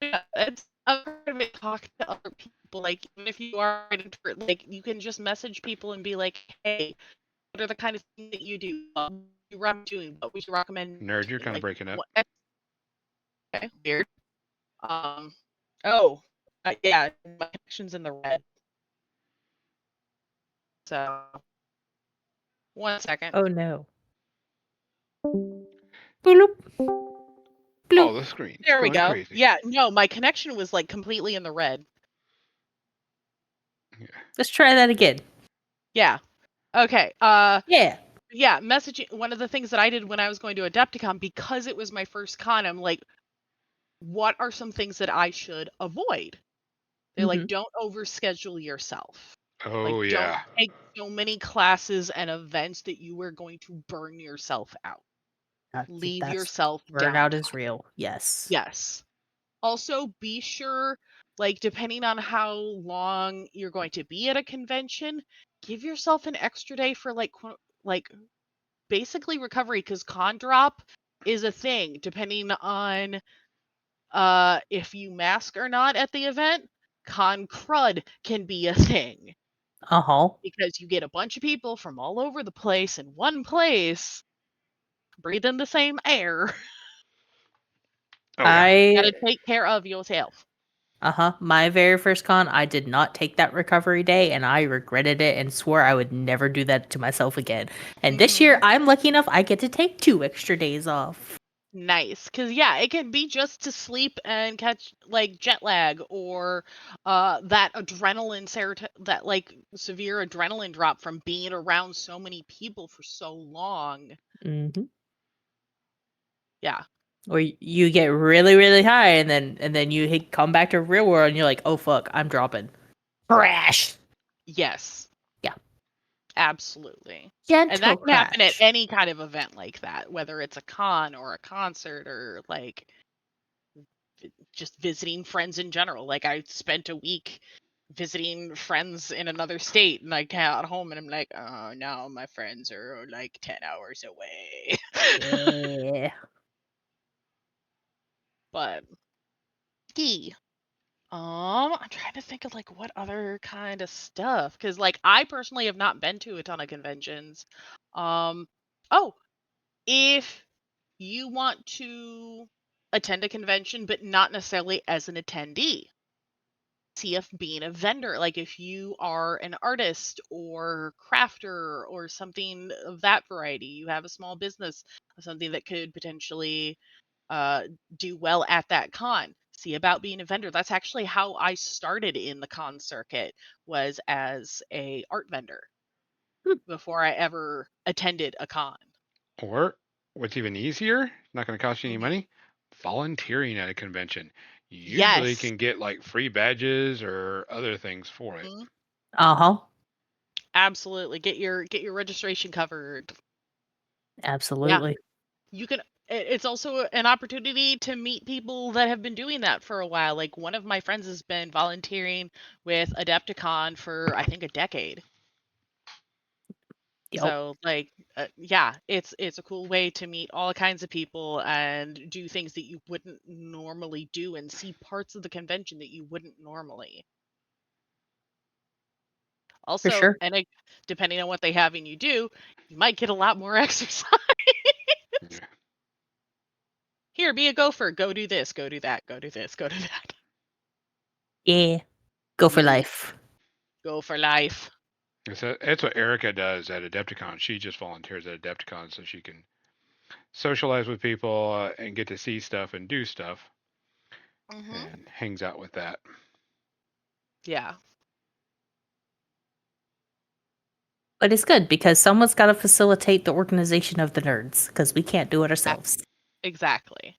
Yeah, it's a part of it talking to other people. Like, even if you are an introvert, like, you can just message people and be like, hey, what are the kind of things that you do? What would you recommend doing? What would you recommend Nerd, you're doing? kind of Like, breaking up. okay, weird. Oh, yeah, my connection's in the red. So, 1 second. Oh no. Bloop. Oh, Bloop. the screen. There we Going go. crazy. Yeah, no, my connection was like completely in the red. Let's try that again. Yeah. Okay. Yeah. Yeah, messaging. One of the things that I did when I was going to Adepticon, because it was my first con, I'm like, what are some things that I should avoid? They're like, don't overschedule yourself. Oh, Like, yeah. don't take so many classes and events that you are going to burn yourself out. Leave yourself burnout downtime. is real. Yes. Yes. Also, be sure, like, depending on how long you're going to be at a convention, give yourself an extra day for like basically recovery, because con drop is a thing depending on if you mask or not at the event. Con crud can be a thing Uh-huh. because you get a bunch of people from all over the place in one place breathing the same air. Oh, yeah. You I gotta take care of yourself. my very first con, I did not take that recovery day and I regretted it and swore I would never do that to myself again. And this year I'm lucky enough I get to take 2 extra days off. Nice, because yeah, it can be just to sleep and catch like jet lag or that that like severe adrenaline drop from being around so many people for so long. Mhm. Yeah. Or you get really really high and then you come back to real world and you're like, "Oh fuck, I'm dropping." Crash. Yes. Yeah. Absolutely. Gentle And that can happen at crash. any kind of event like that, whether it's a con or a concert or like just visiting friends in general. Like, I spent a week visiting friends in another state and I got home and I'm like, oh, now my friends are like 10 hours away. Yeah. But I'm trying to think of like what other kind of stuff, because like I personally have not been to a ton of conventions. Um, oh, if you want to attend a convention but not necessarily as an attendee, see if being a vendor, like if you are an artist or crafter or something of that variety, you have a small business, something that could potentially do well at that con, see about being a vendor. That's actually how I started in the con circuit, was as a art vendor Hmm. before I ever attended a con. Or what's even easier, not going to cost you any Mhm. money, volunteering at a convention. You usually Yes. can get like free badges or other things for it. Mhm. Uh-huh. Absolutely. Get your registration covered. Absolutely. You can it's also an opportunity to meet people that have been doing that for a while. Like, one of my friends has been volunteering with Adepticon for I think a decade. Yep. So like yeah, it's a cool way to meet all kinds of people and do things that you wouldn't normally do and see parts of the convention that you wouldn't normally. For Also, sure. and depending on what they have in you do, you might get a lot more exercise. Yeah. Here, be a gopher. Go do this. Go do that. Go do this. Go do that. Yeah. Go for Yeah. life. Go for life. That's what Erica does at Adepticon. She just volunteers at Adepticon so she can socialize with people and get to see stuff and do stuff, and hangs out with that. Yeah. But it's good because someone's got to facilitate the organization of the nerds because we can't do it ourselves. Exactly.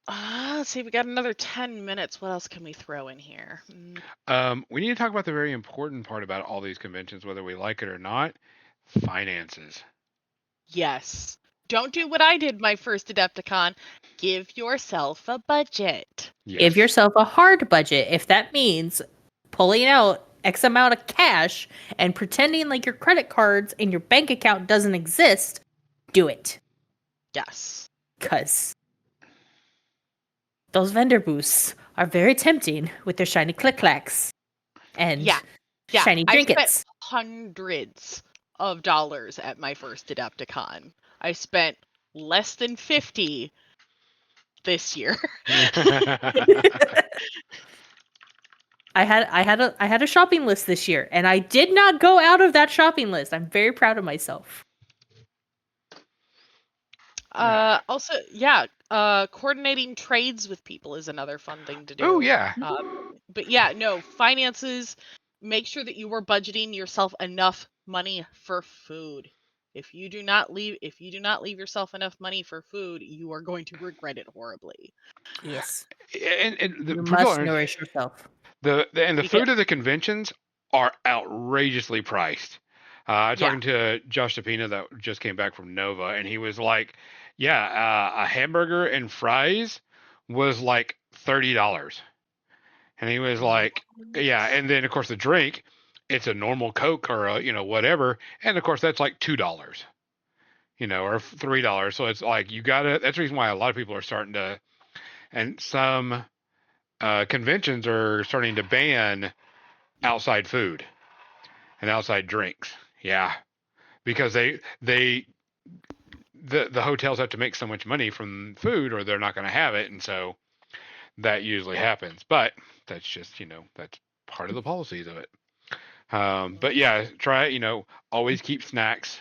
Let's see. We got another 10 minutes. What else can we throw in here? We need to talk about the very important part about all these conventions, whether we like it or not: finances. Yes. Don't do what I did my first Adepticon. Give yourself a budget. Yes. Give yourself a hard budget if that means pulling out X amount of cash and pretending like your credit cards and your bank account doesn't exist, do it. Yes. Because those vendor booths are very tempting with their shiny click-clacks and Yeah. shiny I trinkets. spent hundreds of dollars at my first Adepticon. I spent less than 50 this year. I had a shopping list this year, and I did not go out of that shopping list. I'm very proud of myself. Also, coordinating trades with people is another fun thing to do. Oh yeah. But yeah, no, finances, make sure that you are budgeting yourself enough money for food. If you do not leave yourself enough money for food, you are going to regret it horribly. Yes. And You must nourish yourself. The Because- food of the conventions are outrageously priced. I was talking to Josh Tapina that just came back from Nova, and he was like, a hamburger and fries was like $30. And he was like, yeah, and then of course the drink, it's a normal Coke or a, whatever, and of course that's like $2, or $3. So it's like that's the reason why a lot of people are starting to, and some conventions are starting to ban outside food and outside drinks. Yeah, because the hotels have to make so much money from food, or they're not going to have it, and so that usually happens. But that's just that's part of the policies of it. But yeah, try always keep snacks,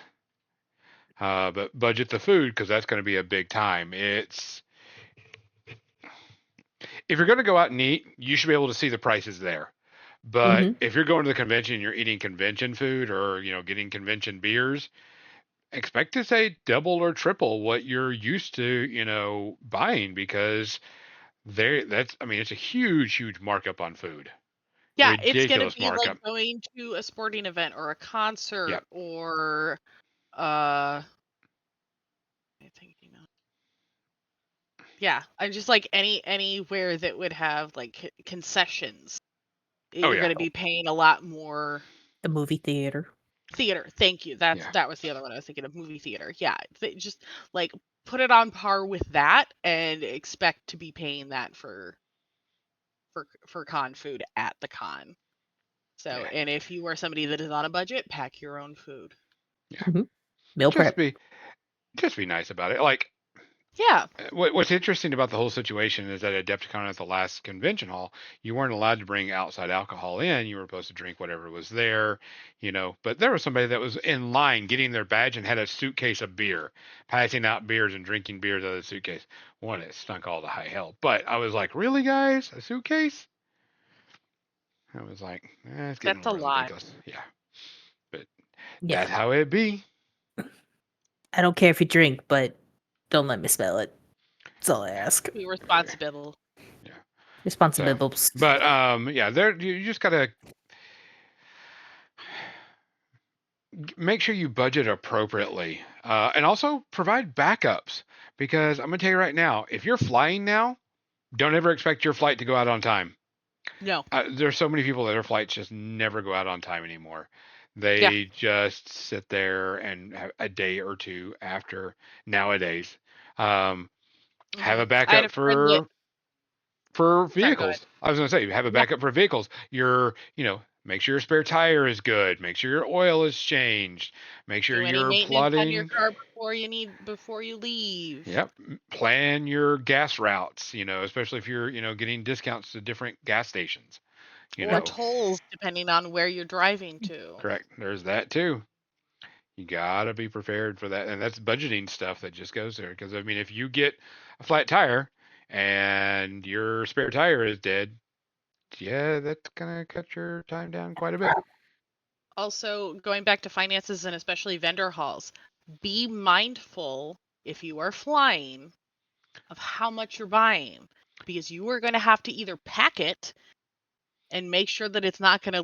but budget the food because that's going to be a big time. If you're going to go out and eat, you should be able to see the prices there. But if you're going to the convention and you're eating convention food or, getting convention beers, expect to say double or triple what you're used to, buying because it's a huge, huge markup on food. Yeah, Ridiculous it's going to be markup. like going to a sporting event or a concert Yep. or I'm just like anywhere that would have like concessions. You're going to be paying a lot more. The movie theater. Thank you. That was the other one I was thinking of. Movie theater. Yeah, just like put it on par with that and expect to be paying that for con food at the con. So, and if you are somebody that is on a budget, pack your own food. Yeah. Meal prep. Just be nice about it. Like, yeah. What's interesting about the whole situation is that at Adepticon at the last convention hall, you weren't allowed to bring outside alcohol in. You were supposed to drink whatever was there, But there was somebody that was in line getting their badge and had a suitcase of beer, passing out beers and drinking beers out of the suitcase. One, it stunk all to high hell. But I was like, really, guys? A suitcase? I was like, it's getting That's a really lot. ridiculous. Yeah. But that's how it be. I don't care if you drink, but don't let me smell it. That's all I ask. Be responsible. Yeah. Responsible. But you just gotta make sure you budget appropriately, and also provide backups. Because I'm gonna tell you right now, if you're flying now, don't ever expect your flight to go out on time. No. There's so many people that their flights just never go out on time anymore. They just sit there and have a day or two after nowadays. Have a backup for vehicles. I was going to say, have a backup for vehicles. Make sure your spare tire is good. Make sure your oil is changed. Make sure you're plotting on your car before you leave. Yep. Plan your gas routes, especially if you're, getting discounts to different gas stations. Or tolls, depending on where you're driving to. Correct. There's that too. You gotta be prepared for that, and that's budgeting stuff that just goes there. Because if you get a flat tire and your spare tire is dead, that's gonna cut your time down quite a bit. Also, going back to finances and especially vendor halls, be mindful if you are flying of how much you're buying, because you are going to have to either pack it and make sure that it's not going to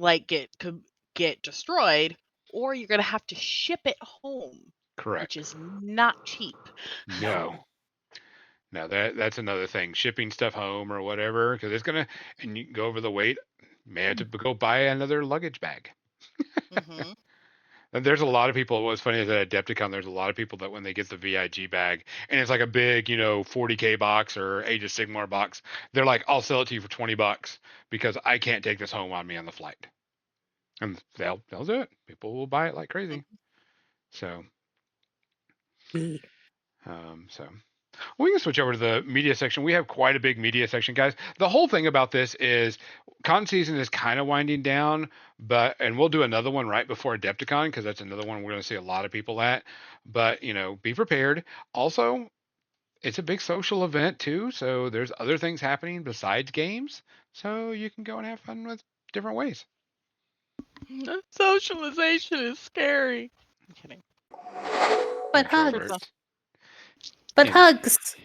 get destroyed, or you're going to have to ship it home. Correct. Which is not cheap. No, that's another thing. Shipping stuff home or whatever, because it's gonna, and you go over the weight. may have to go buy another luggage bag. Hmm. And there's a lot of people. What's funny is at Adepticon, there's a lot of people that when they get the VIG bag and it's like a big, 40K box or Age of Sigmar box, they're like, "I'll sell it to you for $20 because I can't take this home on me on the flight." And they'll do it. People will buy it like crazy. So, so we can switch over to the media section. We have quite a big media section, guys. The whole thing about this is con season is kind of winding down, and we'll do another one right before Adepticon because that's another one we're going to see a lot of people at. But be prepared. Also, it's a big social event too, so there's other things happening besides games, so you can go and have fun with different ways. Socialization is scary. I'm kidding. But Introverts. hugs. But Yeah. hugs.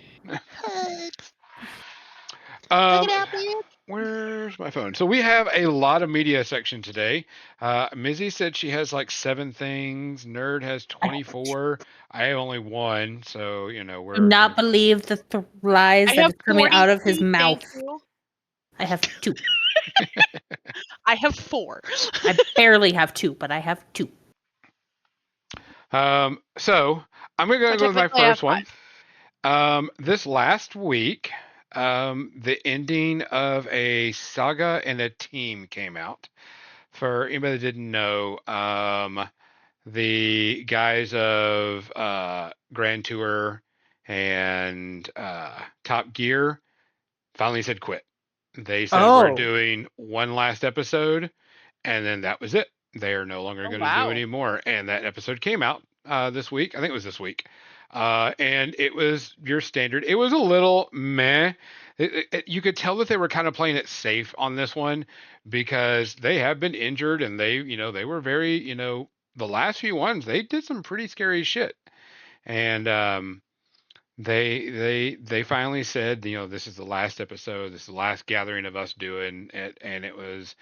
Where's my phone? So we have a lot of media section today. Mizzy said she has like 7 things. Nerd has 24. I have only 1, so we're Do not believe the lies I that have is coming out of 42, his mouth. thank you. I have 2. I have 4. I barely have 2, but I have 2. So I'm gonna So go with my technically I have first one. This last week, the ending of a saga and a team came out. For anybody that didn't know, the guys of Grand Tour and Top Gear finally said quit. They said we're doing one last episode, and then that was it. They are no longer going to do any more. And that episode came out this week. I think it was this week. And it was your standard. It was a little meh. You could tell that they were kind of playing it safe on this one because they have been injured and they were very, the last few ones, they did some pretty scary shit. And they finally said, this is the last episode. This is the last gathering of us doing it. And it was,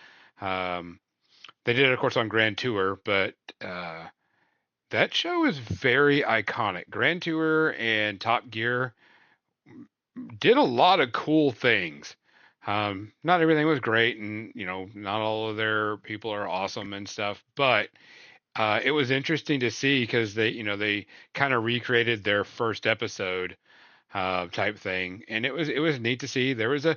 they did it, of course, on Grand Tour, but that show is very iconic. Grand Tour and Top Gear did a lot of cool things. Not everything was great, and not all of their people are awesome and stuff, but it was interesting to see because they kind of recreated their first episode type thing, and it was neat to see. There was a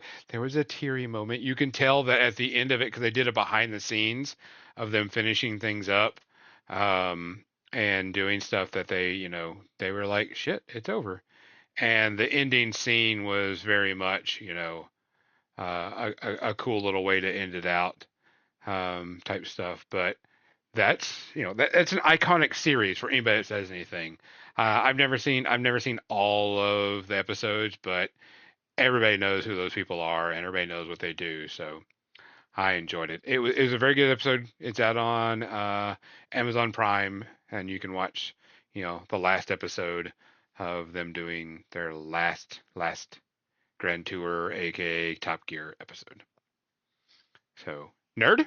teary moment. You can tell that at the end of it because they did a behind the scenes of them finishing things up and doing stuff that they were like, shit, it's over. And the ending scene was very much a cool little way to end it out type stuff. But that's that's an iconic series for anybody that says anything. I've never seen all of the episodes, but everybody knows who those people are and everybody knows what they do. So I enjoyed it. It was a very good episode. It's out on Amazon Prime, and you can watch the last episode of them doing their last Grand Tour, aka Top Gear episode. So, Nerd?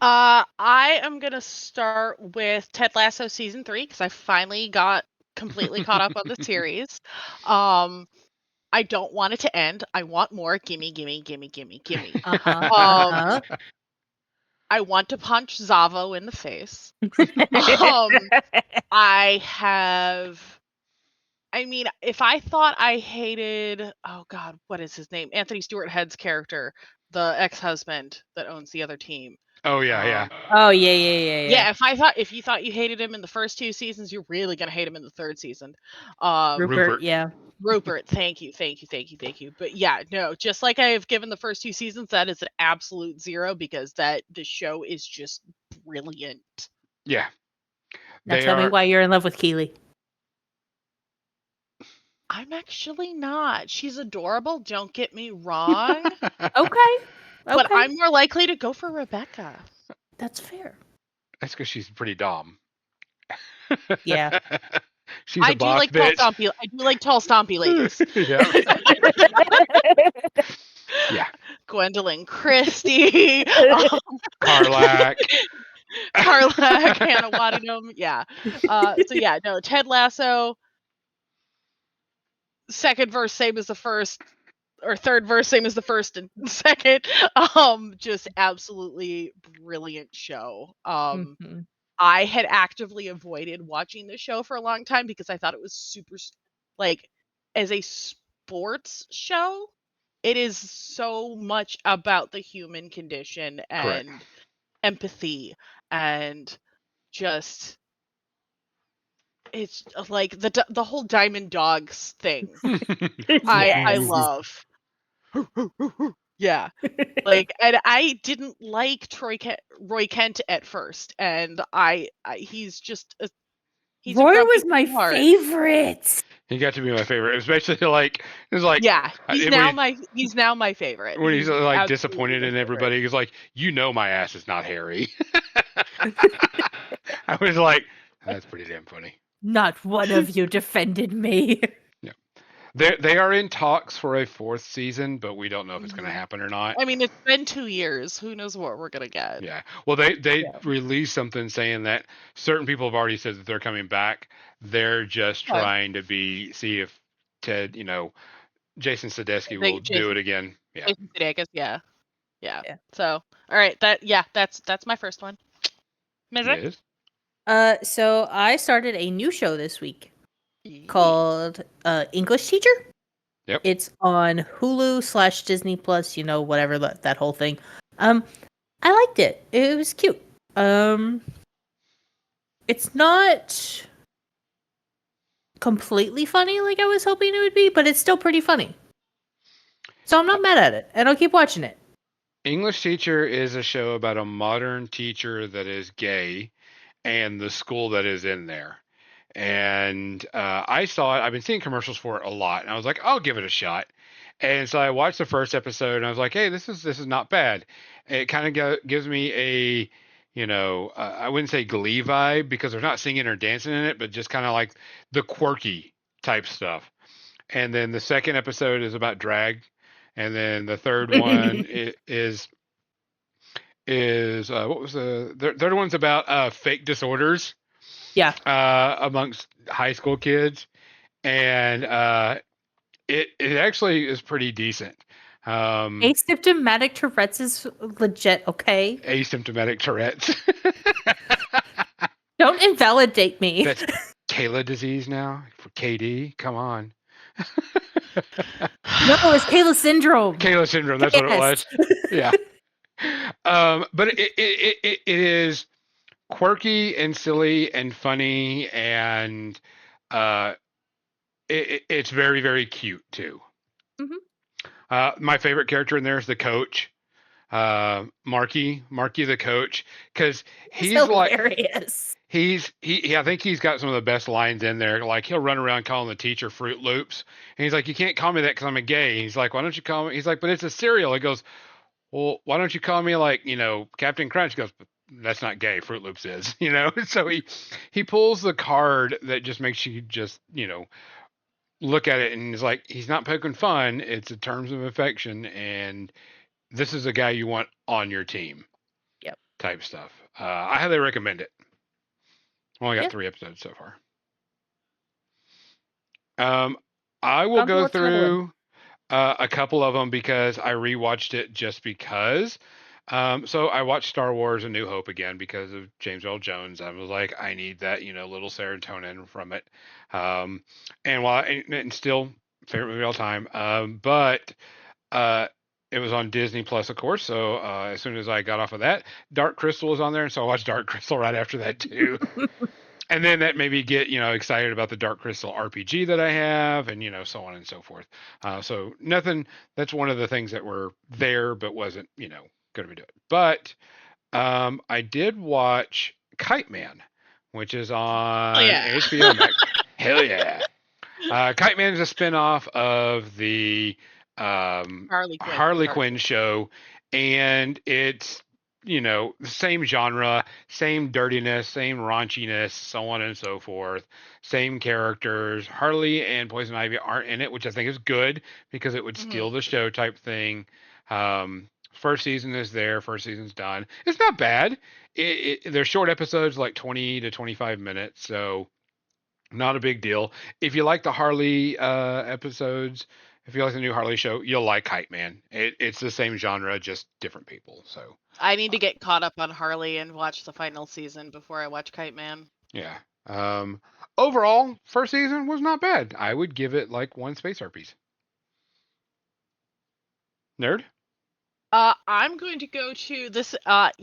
I am gonna start with Ted Lasso season 3 because I finally got completely caught up on the series. I don't want it to end. I want more. Gimme, gimme, gimme, gimme, gimme. I want to punch Zavo in the face. If I thought I hated, oh God, what is his name? Anthony Stewart Head's character, the ex-husband that owns the other team. Oh yeah. Oh yeah. Yeah, if you thought you hated him in the first 2 seasons, you're really gonna hate him in the 3rd season. Rupert, yeah. Rupert, thank you. But yeah, no, just like I've given the first 2 seasons, that is an absolute 0 because the show is just brilliant. Yeah. Now tell me why you're in love with Keely. I'm actually not. She's adorable, don't get me wrong. Okay. But I'm more likely to go for Rebecca. That's fair. That's because she's pretty dumb. Yeah. She's a boss bitch. I do like tall, stompy ladies. Yeah. Gwendolyn Christie. Karlach, Hannah Waddingham. Yeah. So yeah, no, Ted Lasso. Second verse, same as the first. or third verse, same as the first and second. Just absolutely brilliant show. Mhm. I had actively avoided watching the show for a long time because I thought it was super like as a sports show, it is so much about the human condition Correct. and empathy and just it's like the whole Diamond Dogs thing. I Yes. love. Yeah. Like, and I didn't like Roy Kent at first, and he's just he's a Roy grumpy was my sweetheart. favorite. He got to be my favorite, especially like it's like Yeah, he's when now my favorite. when he's like absolutely disappointed my in favorite. everybody. He's like, my ass is not hairy. I was like, that's pretty damn funny. Not one of you defended me. They are in talks for a 4th season, but we don't know if it's going to Mhm. happen or not. I mean, it's been 2 years. Who knows what we're gonna get? Yeah. Well, they Yeah. released something saying that certain people have already said that they're coming back. They're just Okay. trying to see if Ted, Jason Sudeikis will do Jason- it again. Yeah. Jason Sudeikis, yeah. Yeah. So, all right, that's my first one. Magic? Yes. So I started a new show this week called English Teacher. Yep. It's on Hulu / Disney Plus, whatever that whole thing. I liked it. It was cute. It's not completely funny like I was hoping it would be, but it's still pretty funny. So I'm not mad at it, and I'll keep watching it. English Teacher is a show about a modern teacher that is gay and the school that is in there. And I saw it. I've been seeing commercials for it a lot, and I was like, I'll give it a shot. And so I watched the first episode, and I was like, hey, this is not bad. It kind of gives me a, I wouldn't say Glee vibe because they're not singing or dancing in it, but just kind of like the quirky type stuff. And then the second episode is about drag, and then the third one is what was the third one's about fake disorders. Yeah. Amongst high school kids, and it actually is pretty decent. Asymptomatic Tourette's is legit, okay? Asymptomatic Tourette's. Don't invalidate me. That's Kayla disease now for KD. Come on. No, it's Kayla syndrome. Kayla syndrome. That's what it was. Yeah. But it is quirky and silly and funny, and it's very, very cute too. Mm-hmm. My favorite character in there is the coach, Marky the coach, because he's hilarious. I think he's got some of the best lines in there. Like he'll run around calling the teacher Fruit Loops, and he's like, "You can't call me that because I'm a gay." He's like, "Why don't you call me?" He's like, "But it's a cereal." He goes, "Well, why don't you call me like Captain Crunch?" He goes, "But that's not gay. Fruit Loops is." So he pulls the card that just makes you just look at it, and he's like, he's not poking fun. It's a terms of affection, and this is a guy you want on your team. Yep. Type stuff. I highly recommend it. Only got 3 episodes so far. I will go through a couple of them because I rewatched it just because. So I watched Star Wars: A New Hope again because of James Earl Jones. I was like, I need that, little serotonin from it. And still favorite movie all time. But it was on Disney Plus, of course. So as soon as I got off of that, Dark Crystal was on there, and so I watched Dark Crystal right after that too. And then that made me get excited about the Dark Crystal RPG that I have, and so on and so forth. So nothing. That's one of the things that were there, but wasn't going to be doing. But I did watch Kite Man, which is on HBO Max. Hell yeah! Kite Man is a spinoff of the Harley Quinn show, and it's the same genre, same dirtiness, same raunchiness, so on and so forth, same characters. Harley and Poison Ivy aren't in it, which I think is good because it would steal the show type thing. First season is there, first season's done. It's not bad. They're short episodes, like 20 to 25 minutes, so not a big deal. If you like the Harley episodes, if you like the new Harley show, you'll like Kite Man. It's the same genre, just different people. So I need to get caught up on Harley and watch the final season before I watch Kite Man. yeah. Overall, first season was not bad. I would give it like 1 space herpes. Nerd? I'm going to go to this.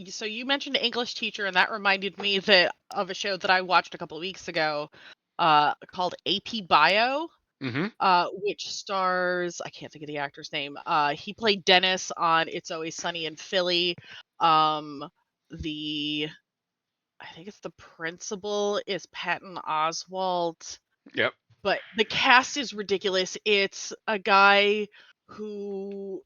So you mentioned English teacher, and that reminded me of a show that I watched a couple of weeks ago, called AP Bio, Mm-hmm. which stars, I can't think of the actor's name. He played Dennis on It's Always Sunny in Philly. I think it's the principal is Patton Oswalt. Yep. But the cast is ridiculous. It's a guy who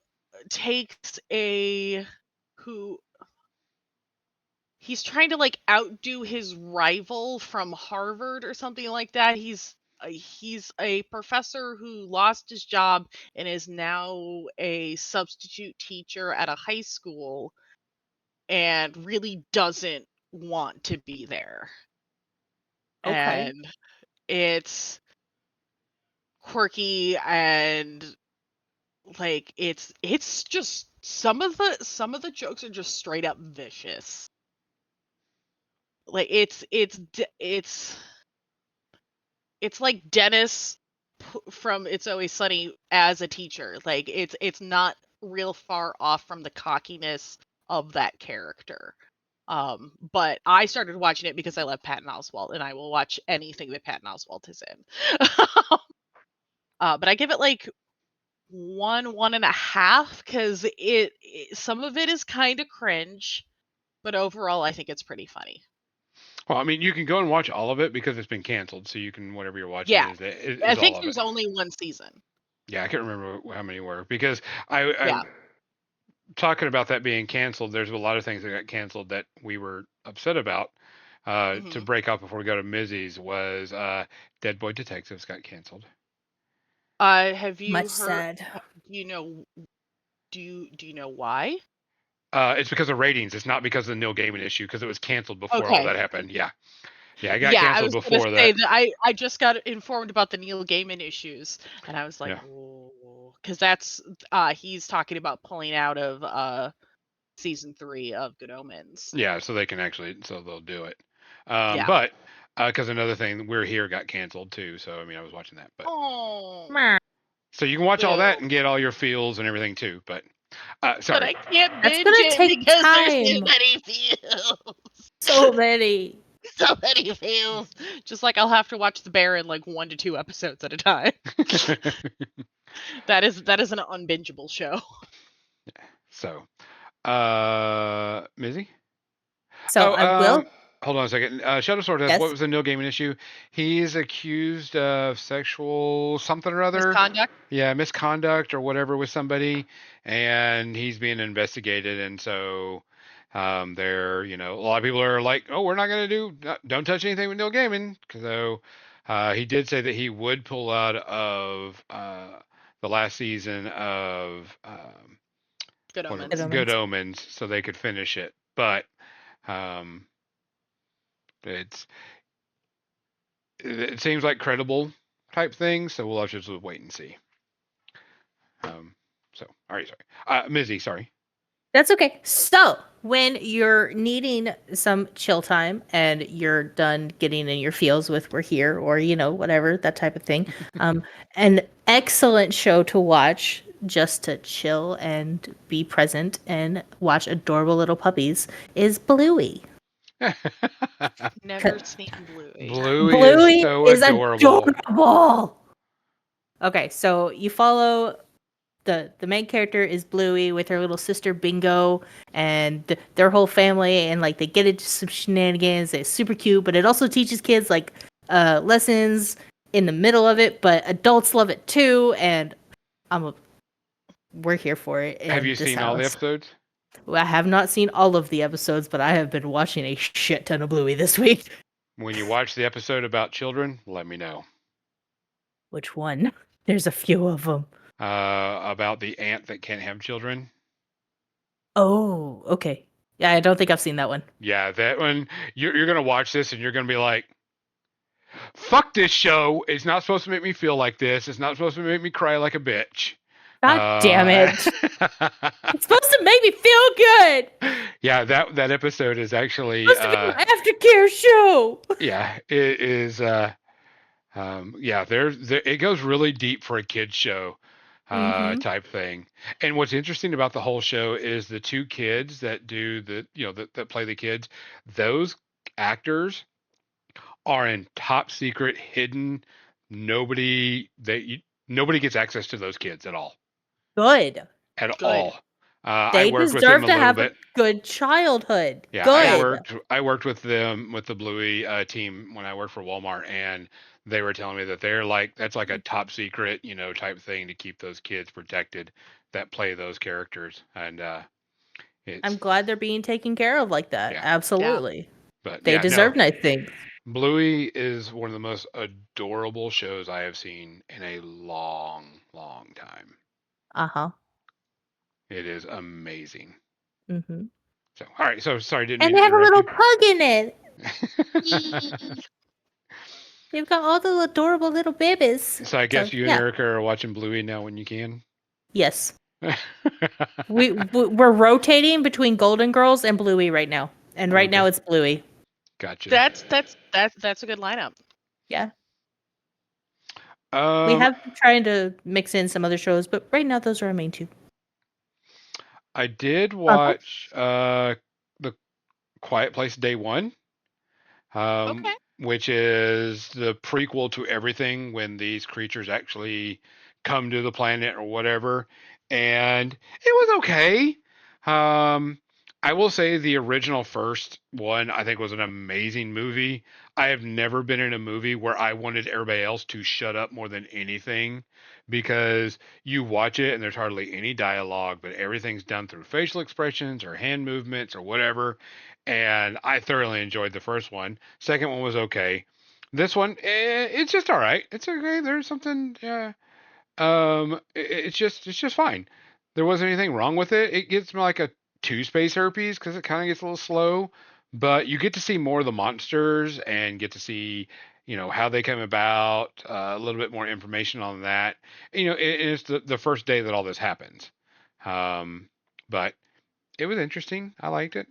he's trying to like outdo his rival from Harvard or something like that. He's a professor who lost his job and is now a substitute teacher at a high school and really doesn't want to be there. Okay. And it's quirky and like it's just some of the jokes are just straight up vicious. Like it's like Dennis from It's Always Sunny as a teacher. Like it's not real far off from the cockiness of that character. But I started watching it because I love Patton Oswalt, and I will watch anything that Patton Oswalt is in. But I give it like 1.5 because it some of it is kind of cringe, but overall I think it's pretty funny. Well, I mean, you can go and watch all of it because it's been canceled, so you can whatever you're watching Yeah, is I all think of there's it. only one season. Yeah, I can't remember how many were because Yeah. talking about that being canceled. There's a lot of things that got canceled that we were upset about. To Mhm. break up before we go to Mizzy's was Dead Boy Detectives got canceled. Have you Much heard? sad. Do you know? Do you know why? It's because of ratings. It's not because of the Neil Gaiman issue because it was canceled before all Okay. that happened. Yeah, it got Yeah, I canceled was gonna before say that. that I just got informed about the Neil Gaiman issues, and I was like, Yeah. oh, because that's he's talking about pulling out of season 3 of Good Omens. Yeah, so they can actually, so they'll do it. Yeah. But because another thing, We're Here got canceled too. So I mean, I was watching that. But Oh. so you can watch all that Boo. and get all your feels and everything too. But But sorry. I can't That's binge gonna it take because there's too time. many feels. So many. So many feels. Just like I'll have to watch The Bear in like 1 to 2 episodes at a time. That is an unbingeable show. So, Mizzy? So I will. Hold on a second. Shadow Sword, Yes. what was the Neil Gaiman issue? He's accused of sexual something or other. Misconduct. Yeah, misconduct or whatever with somebody, and he's being investigated. And so, there, a lot of people are like, "Oh, we're not gonna don't touch anything with Neil Gaiman." So, he did say that he would pull out of the last season of Good Omens. Good Omens. Good Omens, so they could finish it, but. It seems like credible type things, so we'll have to just wait and see. So, all right, sorry. Mizzy, sorry. That's okay. So, when you're needing some chill time and you're done getting in your feels with We're Here or, whatever, that type of thing, an excellent show to watch just to chill and be present and watch adorable little puppies is Bluey. Never seen Bluey. Bluey is so adorable. Okay, so you follow the main character is Bluey with her little sister Bingo and their whole family, and like they get into some shenanigans. It's super cute, but it also teaches kids like lessons in the middle of it. But adults love it too, and we're here for it. Have you seen all the episodes? Well, I have not seen all of the episodes, but I have been watching a shit ton of Bluey this week. When you watch the episode about children, let me know. Which one? There's a few of them. About the ant that can't have children. Oh, okay. Yeah, I don't think I've seen that one. Yeah, that one. You're gonna watch this and you're gonna be like, fuck this show. It's not supposed to make me feel like this. It's not supposed to make me cry like a bitch. God damn it. Uh, It's supposed to make me feel good. yeah, that episode is actually It's supposed to be an aftercare show. yeah, it is yeah, there it goes really deep for a kid's show Mhm. type thing. And what's interesting about the whole show is the two kids that do the that play the kids, those actors are in top secret hidden. Nobody gets access to those kids at all. Good. At Good. all. I They worked with them deserve a to little have a bit. good childhood. Yeah, Good. I worked with them with the Bluey team when I worked for Walmart, and they were telling me that they're like that's like a top secret, type thing to keep those kids protected that play those characters, and I'm it's glad they're being taken care of like that. yeah, Absolutely. but They yeah, deserve no, nice things. Bluey is one of the most adorable shows I have seen in a long, long time. Uh-huh. It is amazing. Mm-hmm. So, all right, so sorry, didn't And mean they to have a little interrupt pug in it. you. They've got all the adorable little babies. So I guess So, you and yeah. Erica are watching Bluey now when you can. Yes. We're rotating between Golden Girls and Bluey right now. And right now Okay. it's Bluey. Gotcha. That's a good lineup. Yeah. We have been trying to mix in some other shows, but right now those are our main two. I did watch The Quiet Place Day One, Okay. which is the prequel to everything when these creatures actually come to the planet or whatever. And it was okay. I will say the original first one I think was an amazing movie. I have never been in a movie where I wanted everybody else to shut up more than anything because you watch it and there's hardly any dialogue, but everything's done through facial expressions or hand movements or whatever. And I thoroughly enjoyed the first one. Second one was okay. This one, it's just all right. It's okay. There's something, yeah. It's just fine. There wasn't anything wrong with it. It gets me like a two space herpes because it kind of gets a little slow, but you get to see more of the monsters and get to see how they come about, a little bit more information on that. It's the first day that all this happens. But it was interesting. I liked it.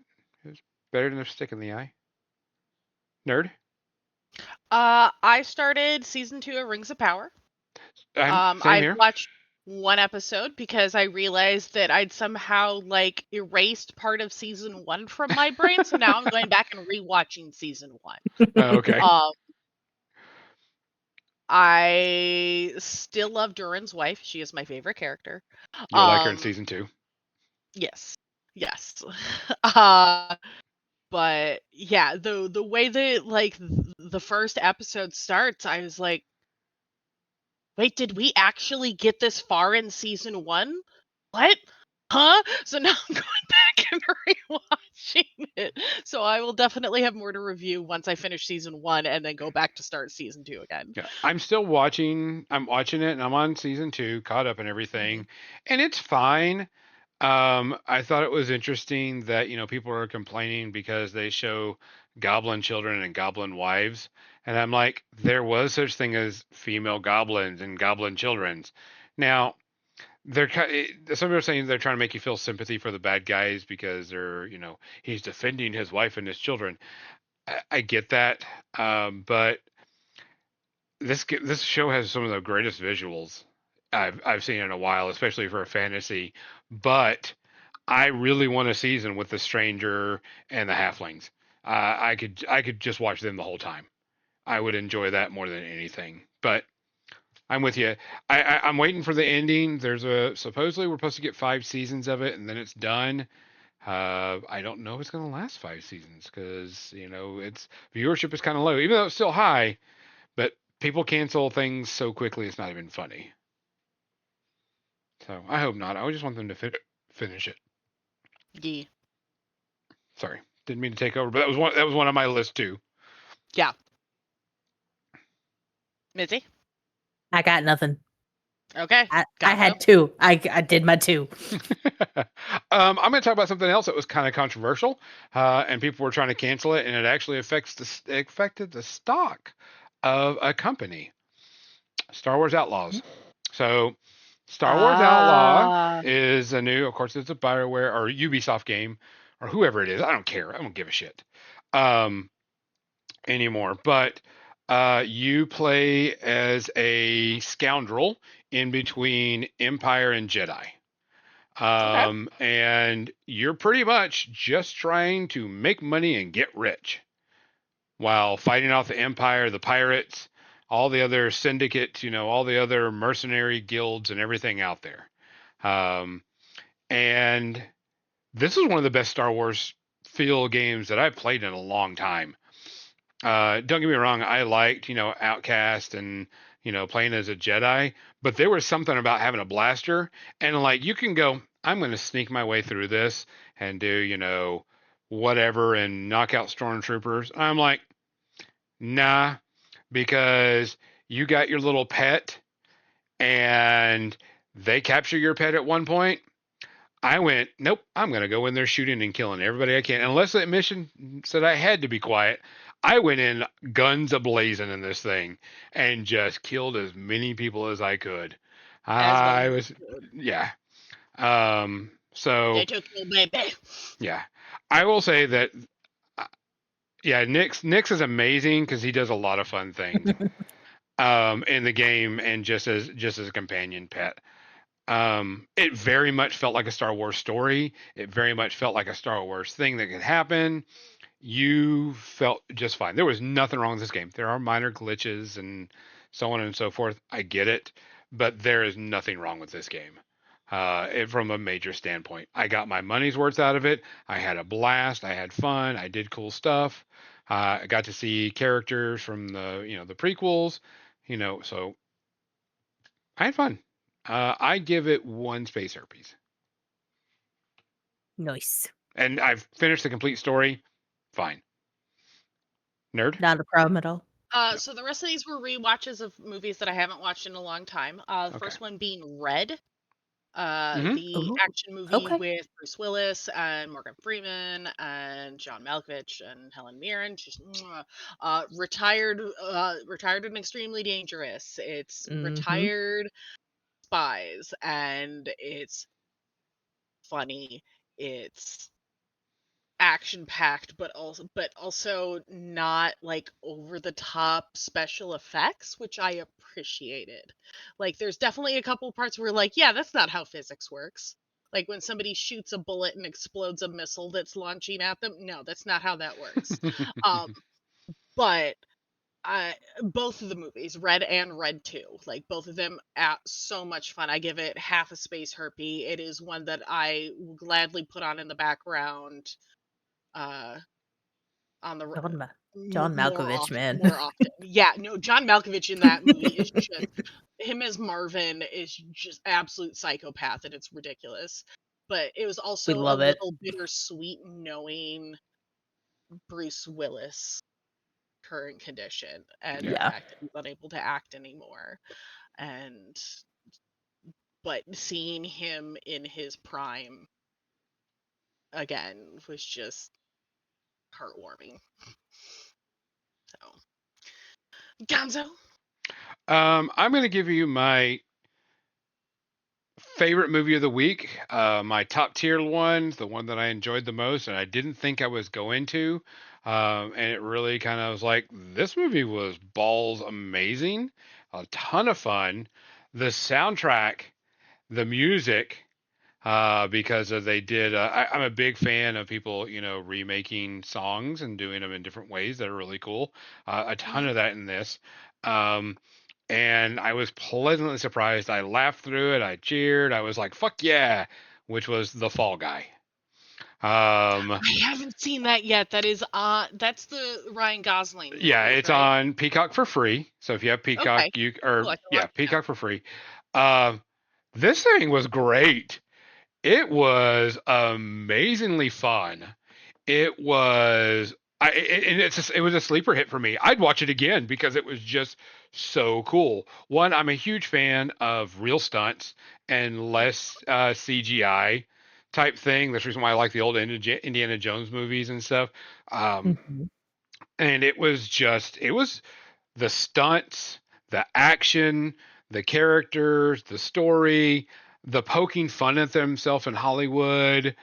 It was better than a stick in the eye. Nerd. I started season 2 of Rings of Power. Same I here. watched one episode because I realized that I'd somehow erased part of season 1 from my brain, so now I'm going back and rewatching season 1. Okay. I still love Durin's wife. She is my favorite character. You'll like her in season 2. Yes. But yeah, the way that the first episode starts, I was like, wait, did we actually get this far in season 1? What? Huh? So now I'm going back and rewatching it. So I will definitely have more to review once I finish season 1 and then go back to start season 2 again. Yeah, I'm still watching. I'm watching it, and I'm on season 2, caught up and everything, and it's fine. I thought it was interesting that people are complaining because they show goblin children and goblin wives, and I'm like, there was such thing as female goblins and goblin children's. Now, some people are saying they're trying to make you feel sympathy for the bad guys because he's defending his wife and his children. I get that, but this show has some of the greatest visuals I've seen in a while, especially for a fantasy. But I really want a season with the stranger and the halflings. I could just watch them the whole time. I would enjoy that more than anything. But I'm with you. I'm waiting for the ending. Supposedly we're supposed to get 5 seasons of it, and then it's done. I don't know if it's going to last 5 seasons because its viewership is kind of low, even though it's still high. But people cancel things so quickly it's not even funny. So I hope not. I just want them to finish it. Yeah. Sorry, didn't mean to take over, but that was one on my list too. Yeah. Mitzi? I got nothing. Okay. I had 2. I did my 2. I'm going to talk about something else that was kind of controversial, and people were trying to cancel it, and it actually affected the stock of a company, Star Wars Outlaws. So, Star Wars Outlaw is a new, of course, it's a BioWare or Ubisoft game or whoever it is. I don't care. I don't give a shit anymore. But you play as a scoundrel in between Empire and Jedi. And you're pretty much just trying to make money and get rich while fighting off the Empire, the pirates, all the other syndicates, all the other mercenary guilds and everything out there. And this is one of the best Star Wars feel games that I've played in a long time. Don't get me wrong, I liked, Outcast and, playing as a Jedi, but there was something about having a blaster and like you can go, I'm going to sneak my way through this and do, whatever and knock out stormtroopers. I'm like, nah, because you got your little pet and they capture your pet at one point. I went, nope, I'm going to go in there shooting and killing everybody I can. Unless that mission said I had to be quiet, I went in guns ablazing in this thing and just killed as many people as I could. Yeah. So, they took you, baby. Yeah. I will say that, yeah, Nix is amazing because he does a lot of fun things in the game and just as a companion pet. It very much felt like a Star Wars story. It very much felt like a Star Wars thing that could happen. You felt just fine. There was nothing wrong with this game. There are minor glitches and so on and so forth. I get it, but there is nothing wrong with this game. From a major standpoint, I got my money's worth out of it. I had a blast. I had fun. I did cool stuff. I got to see characters from the prequels, so I had fun. I give it 1 space herpes. Nice. And I've finished the complete story. Fine. Nerd? Not a problem at all. So the rest of these were rewatches of movies that I haven't watched in a long time. The first one being Red. The action movie with Bruce Willis and Morgan Freeman and John Malkovich and Helen Mirren. Just retired and extremely dangerous. It's retired spies and it's funny. It's action packed, but also not like over the top special effects, which I appreciated. Like there's definitely a couple parts where like, yeah, that's not how physics works. Like when somebody shoots a bullet and explodes a missile that's launching at them. No, that's not how that works. But both of the movies, Red and Red 2, like both of them, so much fun. I give it half a space herpy. It is one that I will gladly put on in the background on the John Malkovich, man. more often. Yeah, no, John Malkovich in that movie is just him as Marvin is just absolute psychopath, and it's ridiculous. But it was also a little bittersweet knowing Bruce Willis' current condition and the fact that he's unable to act anymore, but seeing him in his prime again was just heartwarming. So, Gonzo? I'm going to give you my favorite movie of the week, my top tier one, the one that I enjoyed the most, and I didn't think I was going to. And it really kind of was like, this movie was balls amazing, a ton of fun. The soundtrack, the music, because they did. I'm a big fan of people, remaking songs and doing them in different ways that are really cool. A ton of that in this. And I was pleasantly surprised. I laughed through it. I cheered. I was like, fuck yeah, which was The Fall Guy. I haven't seen that yet. That's the Ryan Gosling movie, yeah, it's right? on Peacock for free. So if you have Peacock, Peacock for free. This thing was great. It was amazingly fun. It was it was a sleeper hit for me. I'd watch it again because it was just so cool. One, I'm a huge fan of real stunts and less CGI type thing. That's the reason why I like the old Indiana Jones movies and stuff. And it was the stunts, the action, the characters, the story, the poking fun at themselves in Hollywood,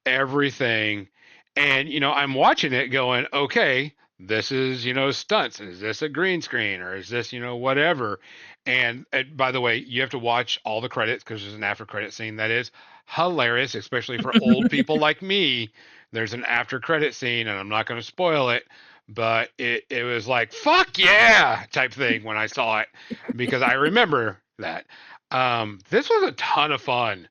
everything. And, I'm watching it going, okay, this is, stunts. Is this a green screen or is this, whatever? And by the way, you have to watch all the credits because there's an after credit scene that is hilarious, especially for old people like me. There's an after credit scene, and I'm not going to spoil it, but it was like, fuck yeah type thing when I saw it because I remember that. This was a ton of fun.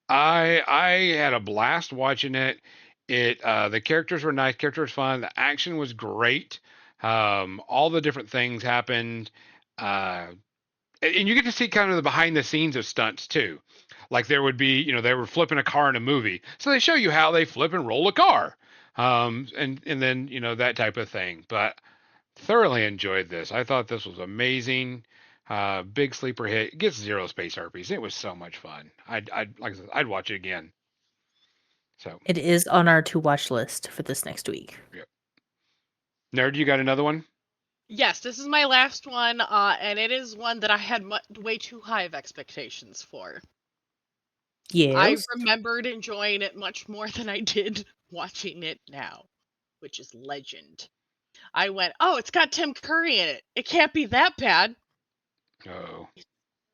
I had a blast watching it. The characters were nice, characters fun, the action was great. All the different things happened. And you get to see kind of the behind the scenes of stunts too. Like there would be, they were flipping a car in a movie, so they show you how they flip and roll a car, and then that type of thing. But thoroughly enjoyed this. I thought this was amazing. Big sleeper hit. It gets 0 space herpes. It was so much fun. I'd like I said, I'd watch it again. So It is on our to watch list for this next week. Yep. Nerd, you got another one? Yes, this is my last one, and it is one that I had way too high of expectations for. Yes. I remembered enjoying it much more than I did watching it now, which is Legend. I went, oh, it's got Tim Curry in it. It can't be that bad. Oh.